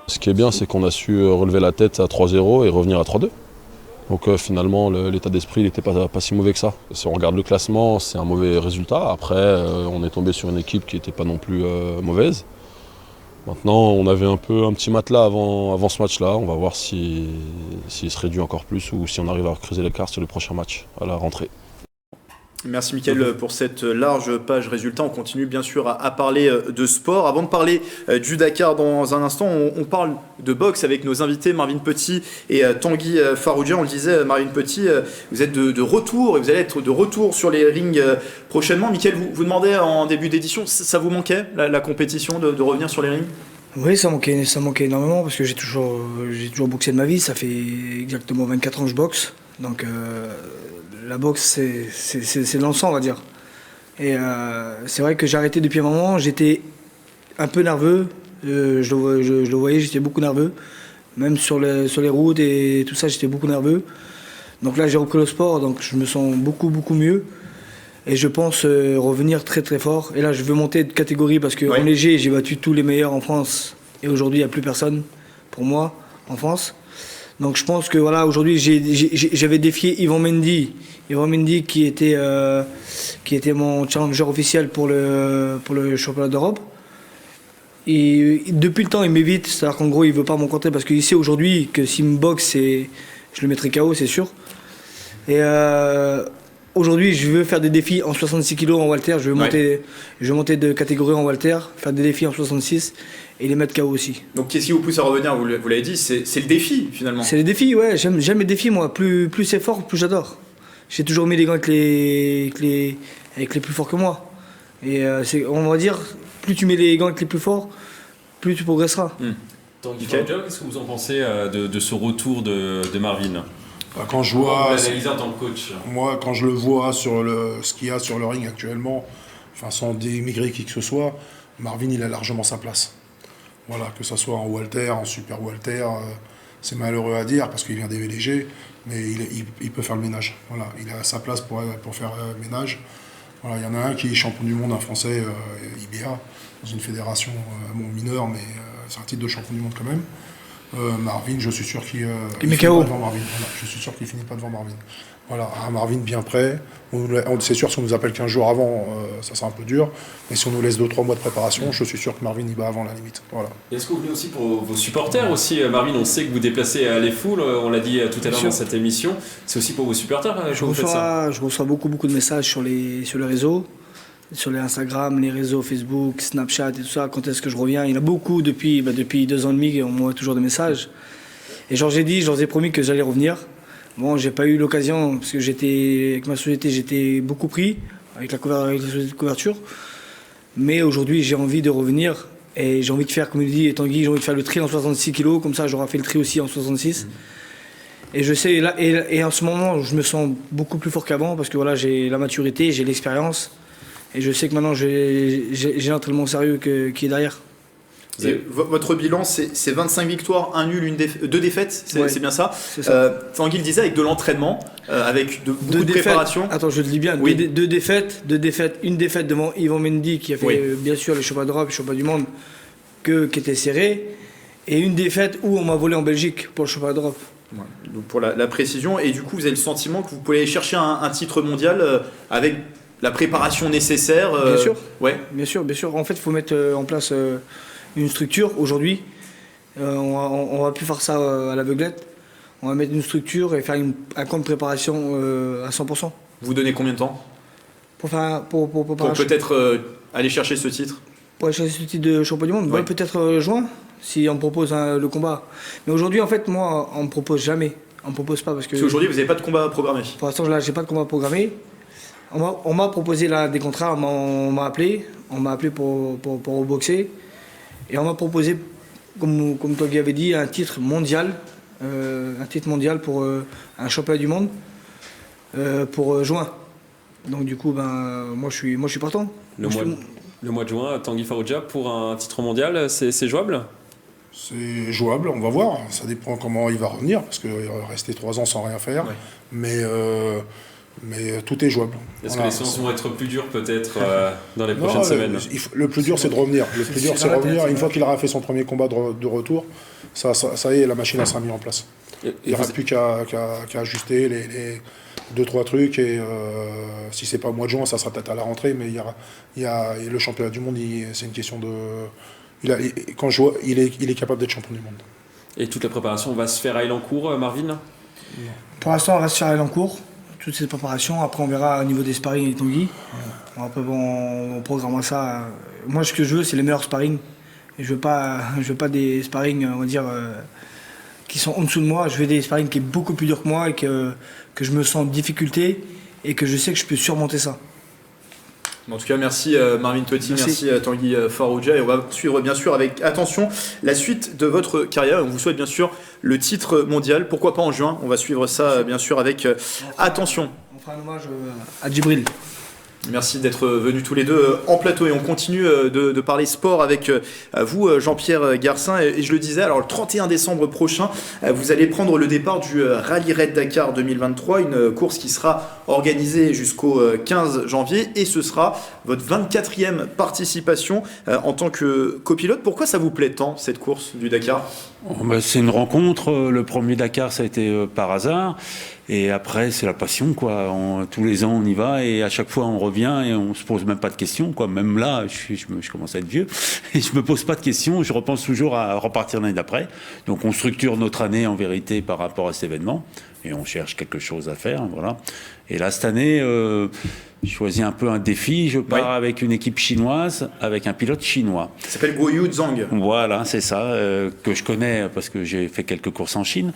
Speaker 7: Ce qui est bien, c'est qu'on a su relever la tête à 3-0 et revenir à 3-2. Donc finalement, l'état d'esprit n'était pas si mauvais que ça. Si on regarde le classement, c'est un mauvais résultat. Après, on est tombé sur une équipe qui n'était pas non plus mauvaise. Maintenant, on avait un petit matelas avant ce match-là. On va voir s'il se réduit encore plus ou si on arrive à creuser l'écart sur le prochain match à la rentrée.
Speaker 1: Merci Mickaël pour cette large page résultat. On continue bien sûr à parler de sport. Avant de parler du Dakar dans un instant, on parle de boxe avec nos invités Marvin Petit et Tanguy Farouja. On le disait, Marvin Petit, vous êtes de retour et vous allez être de retour sur les rings prochainement. Mickaël, vous demandez en début d'édition, ça vous manquait la compétition de revenir sur les rings ?
Speaker 3: Oui, ça manquait énormément parce que j'ai toujours boxé de ma vie. Ça fait exactement 24 ans que je boxe. Donc la boxe, c'est dans le sang, on va dire. Et c'est vrai que j'ai arrêté depuis un moment. J'étais un peu nerveux. Je le voyais, j'étais beaucoup nerveux. Même sur les routes et tout ça, j'étais beaucoup nerveux. Donc là, j'ai repris le sport, donc je me sens beaucoup mieux. Et je pense revenir très très fort. Et là, je veux monter de catégorie parce qu'en léger, j'ai battu tous les meilleurs en France. Et aujourd'hui, il n'y a plus personne pour moi en France. Donc je pense que voilà, aujourd'hui, j'avais défié Yvan Mendy. Yvan Mendy qui était mon challenger officiel pour le championnat d'Europe. Et depuis le temps, il m'évite. C'est-à-dire qu'en gros, il ne veut pas me rencontrer parce qu'il sait aujourd'hui que s'il me boxe, je le mettrai KO, c'est sûr. Et aujourd'hui, je veux faire des défis en 66 kg en halter. Je veux monter de catégorie en halter, faire des défis en 66 et les mettre KO aussi.
Speaker 1: Donc qu'est-ce qui vous pousse à revenir? Vous l'avez dit, c'est le défi finalement.
Speaker 3: C'est les défis, ouais. J'aime les défis, moi. Plus c'est fort, plus j'adore. J'ai toujours mis les gants avec les plus forts que moi. Et on va dire, plus tu mets les gants avec les plus forts, plus tu progresseras.
Speaker 2: Tanguy Farouja, qu'est-ce que vous en pensez de ce retour de Marvin?
Speaker 4: Quand je vois,
Speaker 2: en tant que coach.
Speaker 4: Moi, quand je le vois sur ce qu'il y a sur le ring actuellement, enfin sans démigrer qui que ce soit, Marvin il a largement sa place. Voilà, que ce soit en walter, en super walter, c'est malheureux à dire parce qu'il vient des VLG, mais il peut faire le ménage. Voilà, il a sa place pour faire le ménage. Voilà, il y en a un qui est champion du monde, un Français, IBA, dans une fédération mineure, mais c'est un titre de champion du monde quand même. Marvin, je suis sûr qu'il finit pas devant Marvin. Voilà, je suis sûr qu'il finit pas devant Marvin. Voilà, un Marvin bien prêt. C'est sûr, si on nous appelle 15 jours avant, ça sera un peu dur. Mais si on nous laisse 2-3 mois de préparation, je suis sûr que Marvin y va avant la limite. Voilà.
Speaker 2: Et est-ce que vous venez aussi pour vos supporters aussi, Marvin? On sait que vous déplacez les foules, on l'a dit tout à l'heure dans cette émission. C'est aussi pour vos supporters que vous faites ça?
Speaker 3: Je reçois beaucoup de messages sur les réseaux. Sur les Instagram, les réseaux Facebook, Snapchat et tout ça, quand est-ce que je reviens? Il y en a beaucoup depuis 2 ans et demi, on m'envoie toujours des messages. Et je leur ai promis que j'allais revenir. Bon, j'ai pas eu l'occasion, parce que avec ma société, j'étais beaucoup pris, avec la société de couverture. Mais aujourd'hui, j'ai envie de revenir, et j'ai envie de faire, comme il dit Tanguy, j'ai envie de faire le tri en 66 kg, comme ça j'aurai fait le tri aussi en 66. Et je sais, là, et en ce moment, je me sens beaucoup plus fort qu'avant, parce que voilà, j'ai la maturité, j'ai l'expérience. Et je sais que maintenant, j'ai l'entraînement sérieux qui est derrière.
Speaker 1: Votre bilan, c'est 25 victoires, 1 nul, 2 défaites, c'est bien ça, Tanguy le disait, avec de l'entraînement, avec beaucoup de préparation.
Speaker 3: Attends, je te dis bien, deux défaites, une défaite devant Yvan Mendy qui a fait bien sûr les championnats d'Europe, les championnats du monde, qui était serré, et une défaite où on m'a volé en Belgique pour le championnat d'Europe.
Speaker 1: Ouais. Donc pour la précision, et du coup vous avez le sentiment que vous pouvez aller chercher un titre mondial avec la préparation nécessaire.
Speaker 3: Bien sûr. Ouais. Bien sûr. En fait, il faut mettre en place une structure. Aujourd'hui, on va plus faire ça à l'aveuglette. On va mettre une structure et faire un camp de préparation à 100%.
Speaker 1: Vous donnez combien de temps
Speaker 3: pour
Speaker 1: peut-être aller chercher ce titre?
Speaker 3: Pour aller chercher ce titre de champion du monde, peut-être juin, si on me propose le combat. Mais aujourd'hui, en fait, moi, on me propose jamais. On me propose pas parce que
Speaker 1: aujourd'hui, vous n'avez pas de combat programmé.
Speaker 3: Pour l'instant, là, j'ai pas de combat programmé. On m'a proposé là, des contrats, on m'a appelé pour boxer. Et on m'a proposé, comme toi qui avais dit, un titre mondial pour un championnat du monde pour juin. Donc du coup, moi je suis partant.
Speaker 2: Le mois de juin, Tanguy Farouja, pour un titre mondial, c'est jouable?
Speaker 4: C'est jouable, on va voir. Ça dépend comment il va revenir, parce qu'il va rester 3 ans sans rien faire. Ouais. Mais tout est jouable.
Speaker 2: Est-ce que les séances vont être plus dures peut-être dans les prochaines semaines?
Speaker 4: Le plus dur, c'est de revenir. Le plus dur, c'est de revenir. Une fois qu'il aura fait son premier combat de retour, ça y est, la machine sera mise en place. Il n'y aura plus qu'à ajuster les 2-3 trucs. Et si c'est pas au mois de juin, ça sera peut-être à la rentrée. Mais il y a le championnat du monde, c'est une question de... Quand je vois, il est capable d'être champion du monde.
Speaker 2: Et toute la préparation va se faire à Elancourt, Marvin?
Speaker 3: Pour l'instant, on va se faire à Elancourt. Toutes ces préparations, après on verra au niveau des sparring avec Tanguy. On programmera ça. Moi, ce que je veux, c'est les meilleurs sparring. Et je veux pas des sparring, on va dire, qui sont en dessous de moi. Je veux des sparring qui est beaucoup plus dur que moi et que je me sens en difficulté et que je sais que je peux surmonter ça.
Speaker 1: En tout cas, merci Marvin Totti, merci Tanguy Farouja. Et on va suivre bien sûr avec attention la suite de votre carrière. On vous souhaite bien sûr le titre mondial. Pourquoi pas en juin? On va suivre ça bien sûr avec attention.
Speaker 3: On fera un hommage à Djibril.
Speaker 1: Merci d'être venus tous les deux en plateau et on continue de parler sport avec vous, Jean-Pierre Garcin. Et je le disais, alors le 31 décembre prochain, vous allez prendre le départ du Rallye Raid Dakar 2023, une course qui sera organisée jusqu'au 15 janvier et ce sera votre 24e participation en tant que copilote. Pourquoi ça vous plaît tant cette course du Dakar?
Speaker 6: C'est une rencontre. Le premier Dakar, ça a été par hasard. Et après, c'est la passion, quoi. Tous les ans, on y va et à chaque fois, on revient et on se pose même pas de questions, quoi. Même là, je commence à être vieux et je me pose pas de questions. Je repense toujours à repartir l'année d'après. Donc, on structure notre année en vérité par rapport à cet événement et on cherche quelque chose à faire, voilà. Et là, cette année, je choisis un peu un défi. Je pars avec une équipe chinoise, avec un pilote chinois.
Speaker 1: Ça s'appelle Guoyu Zhang.
Speaker 6: Voilà, c'est ça, que je connais parce que j'ai fait quelques courses en Chine.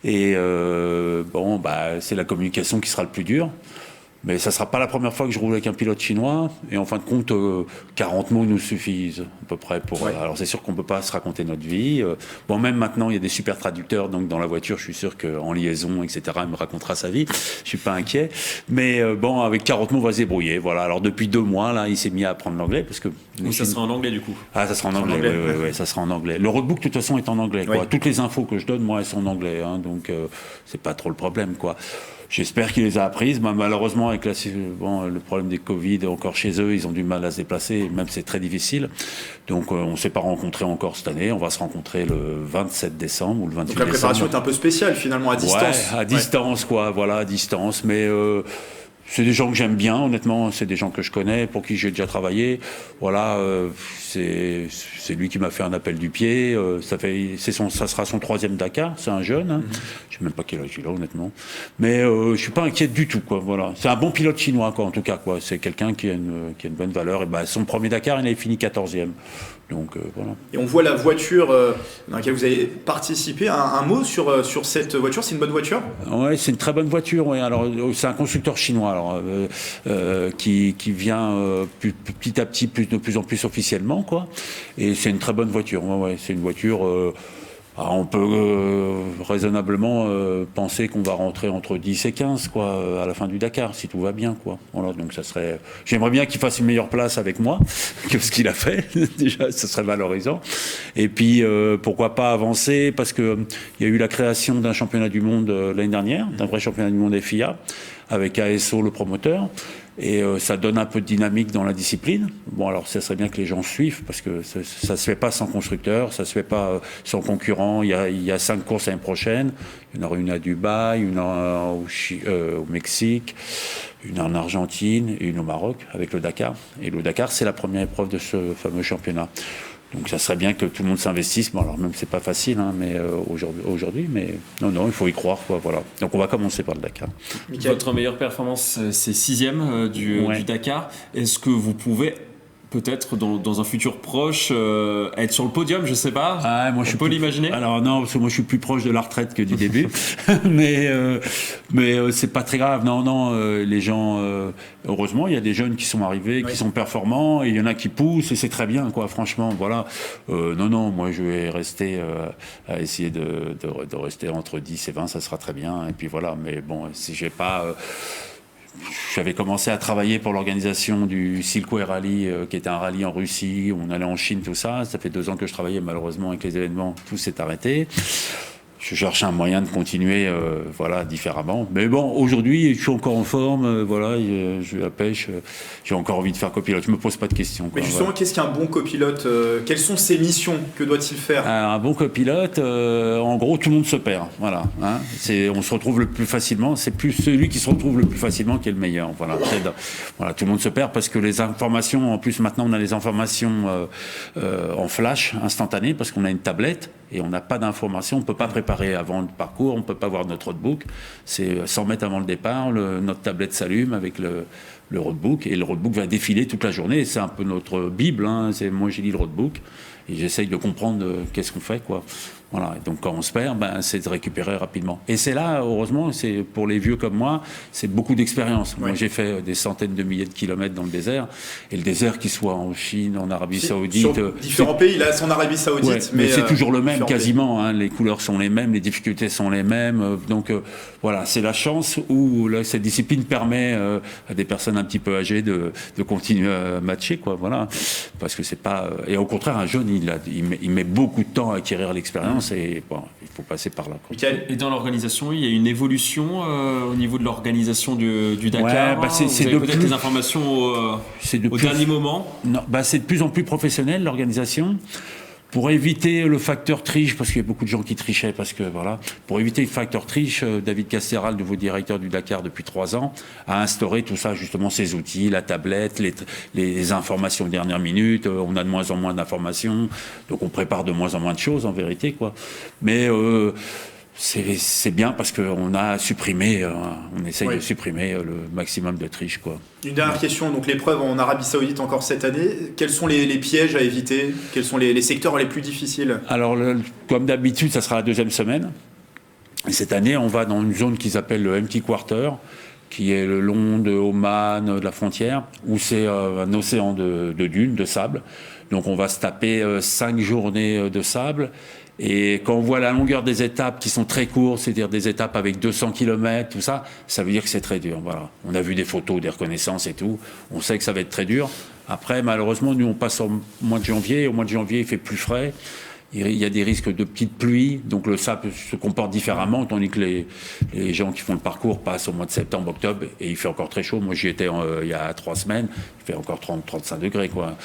Speaker 6: Et c'est la communication qui sera le plus dur. Mais ça ne sera pas la première fois que je roule avec un pilote chinois. Et en fin de compte, 40 mots nous suffisent à peu près pour... Alors c'est sûr qu'on ne peut pas se raconter notre vie. Même maintenant, il y a des super traducteurs. Donc dans la voiture, je suis sûr qu'en liaison, etc., il me racontera sa vie. Je ne suis pas inquiet. Mais avec 40 mots, on va se débrouiller. Voilà. Alors depuis 2 mois, là, il s'est mis à apprendre l'anglais. Parce que
Speaker 2: ça sera en anglais du coup.
Speaker 6: Ah, ça sera en anglais, oui, ça sera en anglais. Le roadbook, de toute façon, est en anglais. Quoi. Toutes les infos que je donne, moi, elles sont en anglais. Donc c'est pas trop le problème, quoi. J'espère qu'il les a apprises. Malheureusement, avec le problème des Covid, encore chez eux, ils ont du mal à se déplacer, même c'est très difficile. Donc on ne s'est pas rencontrés encore cette année. On va se rencontrer le 27 décembre ou le 28 décembre.
Speaker 1: Donc la préparation est un peu spéciale finalement, à distance.
Speaker 6: Ouais, à distance, quoi. Voilà, à distance. Mais c'est des gens que j'aime bien, honnêtement. C'est des gens que je connais, pour qui j'ai déjà travaillé. Voilà, c'est lui qui m'a fait un appel du pied. Ça sera son 3e Dakar. C'est un jeune. Hein. Je ne sais même pas quel âge il a, honnêtement. Mais je ne suis pas inquiet du tout, quoi. Voilà. C'est un bon pilote chinois, quoi, en tout cas, quoi. C'est quelqu'un qui a une bonne valeur. Et son premier Dakar, il avait fini 14e. Donc, voilà.
Speaker 1: Et on voit la voiture dans laquelle vous avez participé. Un mot sur cette voiture, c'est une bonne voiture?
Speaker 6: Oui, c'est une très bonne voiture. Ouais. Alors, c'est un constructeur chinois qui vient petit à petit de plus en plus officiellement, quoi. Et c'est une très bonne voiture. Ouais, c'est une voiture... on peut raisonnablement penser qu'on va rentrer entre 10 et 15 quoi, à la fin du Dakar, si tout va bien. Quoi. Voilà, donc ça serait... J'aimerais bien qu'il fasse une meilleure place avec moi que ce qu'il a fait. Déjà, ce serait valorisant. Et puis, pourquoi pas avancer, parce qu'il y a eu la création d'un championnat du monde l'année dernière, d'un vrai championnat du monde FIA, avec ASO, le promoteur. Et ça donne un peu de dynamique dans la discipline. Bon, alors ça serait bien que les gens suivent, parce que ça ne se fait pas sans constructeur, ça ne se fait pas sans concurrent. Il y a 5 courses l'année prochaine. Il y en aura une à Dubaï, une au Mexique, une en Argentine et une au Maroc, avec le Dakar. Et le Dakar, c'est la première épreuve de ce fameux championnat. Donc ça serait bien que tout le monde s'investisse. Bon, alors même c'est pas facile, hein, mais aujourd'hui, mais non, il faut y croire, quoi. Voilà. Donc on va commencer par le Dakar.
Speaker 2: Votre meilleure performance, c'est 6e du Dakar. Est-ce que vous pouvez peut-être dans un futur proche être sur le podium, je sais pas.
Speaker 6: Moi,
Speaker 2: on peut l'imaginer.
Speaker 6: Alors non, parce que moi je suis plus proche de la retraite que du début, mais c'est pas très grave. Non, les gens, heureusement, il y a des jeunes qui sont arrivés, qui sont performants, et il y en a qui poussent, et c'est très bien, quoi. Franchement, voilà. Non, moi je vais rester à essayer de rester entre 10 et 20, ça sera très bien. Et puis voilà. Mais bon, si j'ai pas j'avais commencé à travailler pour l'organisation du Silko Air Rally, qui était un rallye en Russie, où on allait en Chine, tout ça. Ça fait 2 ans que je travaillais, malheureusement, avec les événements, tout s'est arrêté. Je cherche un moyen de continuer différemment. Mais bon, aujourd'hui, je suis encore en forme, je la pêche, j'ai encore envie de faire copilote. Je ne me pose pas de questions.
Speaker 1: Mais justement, qu'est-ce qu'un bon copilote? Quelles sont ses missions? Que doit-il faire?
Speaker 6: Un bon copilote, en gros, tout le monde se perd. Voilà, hein. On se retrouve le plus facilement. C'est plus celui qui se retrouve le plus facilement qui est le meilleur. Voilà, tout le monde se perd parce que les informations, en plus maintenant, on a les informations en flash, instantanées, parce qu'on a une tablette. Et on n'a pas d'informations, on ne peut pas préparer avant le parcours, on ne peut pas voir notre roadbook. C'est 100 mètres avant le départ, notre tablette s'allume avec le roadbook, et le roadbook va défiler toute la journée. C'est un peu notre Bible, hein. Moi j'ai lu le roadbook, et j'essaye de comprendre qu'est-ce qu'on fait, quoi. Voilà. Et donc quand on se perd, c'est de récupérer rapidement. Et c'est là, heureusement, c'est pour les vieux comme moi, c'est beaucoup d'expérience. Moi, j'ai fait des centaines de milliers de kilomètres dans le désert. Et le désert, qu'il soit en Chine, en Arabie Saoudite...
Speaker 1: Sur différents pays, là, c'est en Arabie Saoudite.
Speaker 6: Mais c'est toujours le même, quasiment. Hein. Les couleurs sont les mêmes, les difficultés sont les mêmes. Donc voilà, c'est la chance où là, cette discipline permet à des personnes un petit peu âgées de continuer à matcher, quoi. Voilà. Parce que c'est pas... Et au contraire, un jeune, il met beaucoup de temps à acquérir l'expérience. Et bon, il faut passer par là.
Speaker 2: Et dans l'organisation, il y a une évolution au niveau de l'organisation du Dakar.
Speaker 6: C'est
Speaker 2: vous avez peut-être des informations au dernier moment.
Speaker 6: Non, c'est de plus en plus professionnel l'organisation. Pour éviter le facteur triche, parce qu'il y a beaucoup de gens qui trichaient, pour éviter le facteur triche, David Castéral, nouveau directeur du Dakar depuis 3 ans, a instauré tout ça, justement, ces outils, la tablette, les informations de dernière minute. On a de moins en moins d'informations, donc on prépare de moins en moins de choses, en vérité, quoi. Mais c'est bien parce qu'on a supprimé, on essaye de supprimer le maximum de triche, quoi.
Speaker 1: Une dernière question, donc l'épreuve en Arabie Saoudite encore cette année, quels sont les pièges à éviter? Quels sont les secteurs les plus difficiles?
Speaker 6: Alors, comme d'habitude, ça sera la 2e semaine. Et cette année, on va dans une zone qu'ils appellent le Empty Quarter, qui est le long de Oman, de la frontière, où c'est un océan de dunes, de sable. Donc on va se taper 5 journées de sable. Et quand on voit la longueur des étapes qui sont très courtes, c'est-à-dire des étapes avec 200 km, tout ça, ça veut dire que c'est très dur. Voilà. On a vu des photos, des reconnaissances et tout. On sait que ça va être très dur. Après, malheureusement, nous, on passe au mois de janvier. Au mois de janvier, il fait plus frais. Il y a des risques de petites pluies, donc le sable se comporte différemment, tandis que les gens qui font le parcours passent au mois de septembre, octobre, et il fait encore très chaud. Moi, j'y étais il y a 3 semaines, il fait encore 30-35 degrés, quoi.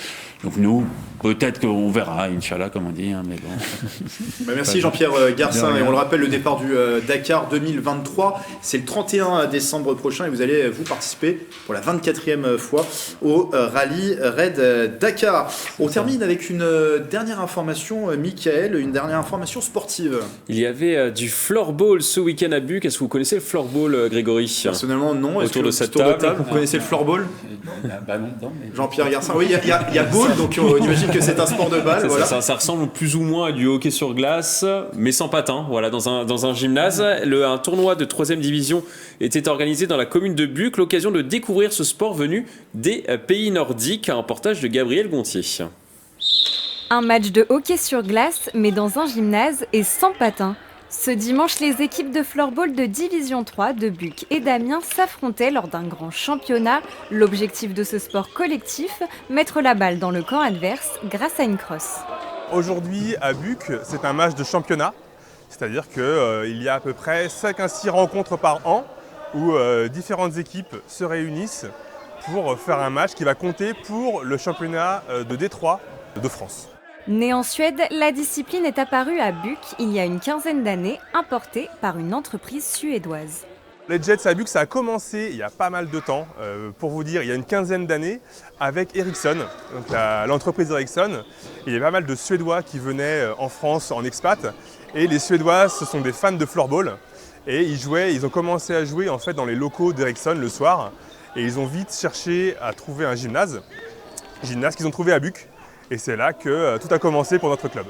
Speaker 6: Donc nous, peut-être qu'on verra, Inch'Allah, comme on dit, hein, mais bon.
Speaker 1: Merci Jean-Pierre Garcin, et on le rappelle, le départ du Dakar 2023, c'est le 31 décembre prochain, et vous allez vous participer pour la 24e fois au rallye Raid Dakar. On termine avec une dernière information, Michael, une dernière information sportive.
Speaker 2: Il y avait du floorball ce week-end à Buc. Est-ce que vous connaissez le floorball, Grégory?
Speaker 1: Personnellement, non.
Speaker 2: Autour de cette table,
Speaker 1: vous connaissez le floorball?
Speaker 6: Non, mais...
Speaker 1: Jean-Pierre Garcin, oui, il y a ball, donc on imagine que c'est un sport de balle. Voilà.
Speaker 2: Ça ressemble plus ou moins à du hockey sur glace, mais sans patins, voilà, dans un gymnase. Un tournoi de 3e division était organisé dans la commune de Buc, l'occasion de découvrir ce sport venu des pays nordiques. Un reportage de Gabriel Gontier.
Speaker 8: Un match de hockey sur glace, mais dans un gymnase et sans patins. Ce dimanche, les équipes de floorball de Division 3 de Buc et d'Amiens s'affrontaient lors d'un grand championnat. L'objectif de ce sport collectif, mettre la balle dans le camp adverse grâce à une crosse.
Speaker 9: Aujourd'hui, à Buc, c'est un match de championnat. C'est-à-dire qu'il y a à peu près 5 à 6 rencontres par an où différentes équipes se réunissent pour faire un match qui va compter pour le championnat de Détroit de France.
Speaker 8: Née en Suède, la discipline est apparue à Buc il y a une quinzaine d'années, importée par une entreprise suédoise.
Speaker 9: Les Jets à Buc, ça a commencé il y a pas mal de temps, pour vous dire, il y a une quinzaine d'années, avec Ericsson, donc l'entreprise Ericsson. Il y avait pas mal de Suédois qui venaient en France en expat, et les Suédois, ce sont des fans de floorball, et ils ont commencé à jouer en fait dans les locaux d'Ericsson le soir, et ils ont vite cherché à trouver un gymnase qu'ils ont trouvé à Buc. Et c'est là que tout a commencé pour notre club.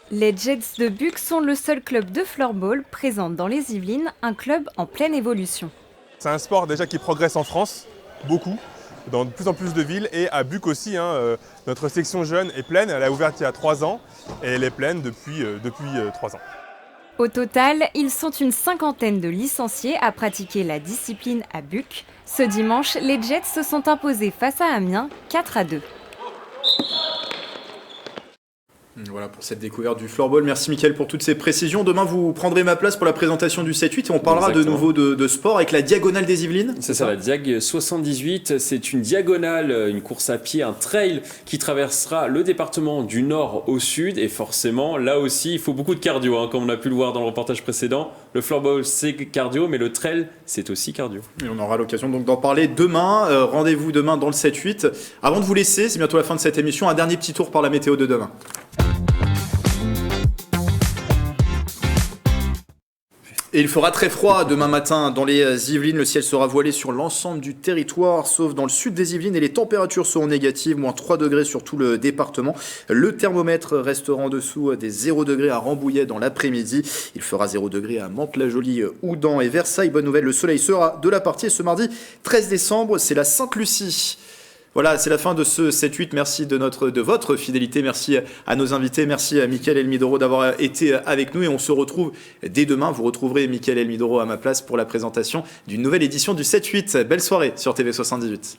Speaker 8: Les Jets de Buc sont le seul club de floorball présent dans les Yvelines, un club en pleine évolution.
Speaker 9: C'est un sport déjà qui progresse en France, beaucoup, dans de plus en plus de villes. Et à Buc aussi, notre section jeune est pleine, elle a ouvert il y a 3 ans et elle est pleine depuis 3 ans.
Speaker 8: Au total, ils sont une 50aine de licenciés à pratiquer la discipline à Buc. Ce dimanche, les Jets se sont imposés face à Amiens, 4-2.
Speaker 1: Voilà pour cette découverte du floorball. Merci Mickaël pour toutes ces précisions. Demain, vous prendrez ma place pour la présentation du 7-8 et on parlera de nouveau de sport avec la diagonale des Yvelines.
Speaker 2: C'est ça, la Diag 78. C'est une diagonale, une course à pied, un trail qui traversera le département du nord au sud. Et forcément, là aussi, il faut beaucoup de cardio, comme on a pu le voir dans le reportage précédent. Le floorball, c'est cardio, mais le trail, c'est aussi cardio.
Speaker 1: Et on aura l'occasion donc d'en parler demain. Rendez-vous demain dans le 7-8. Avant de vous laisser, c'est bientôt la fin de cette émission, un dernier petit tour par la météo de demain. Et il fera très froid demain matin dans les Yvelines. Le ciel sera voilé sur l'ensemble du territoire, sauf dans le sud des Yvelines. Et les températures seront négatives, moins 3 degrés sur tout le département. Le thermomètre restera en dessous des 0 degrés à Rambouillet dans l'après-midi. Il fera 0 degrés à Mantes-la-Jolie, Houdan et Versailles. Bonne nouvelle, le soleil sera de la partie. Et ce mardi 13 décembre, c'est la Sainte-Lucie. Voilà, c'est la fin de ce 7-8. Merci de votre fidélité. Merci à nos invités. Merci à Mickaël Elmidoro d'avoir été avec nous. Et on se retrouve dès demain. Vous retrouverez Mickaël Elmidoro à ma place pour la présentation d'une nouvelle édition du 7-8. Belle soirée sur TV78.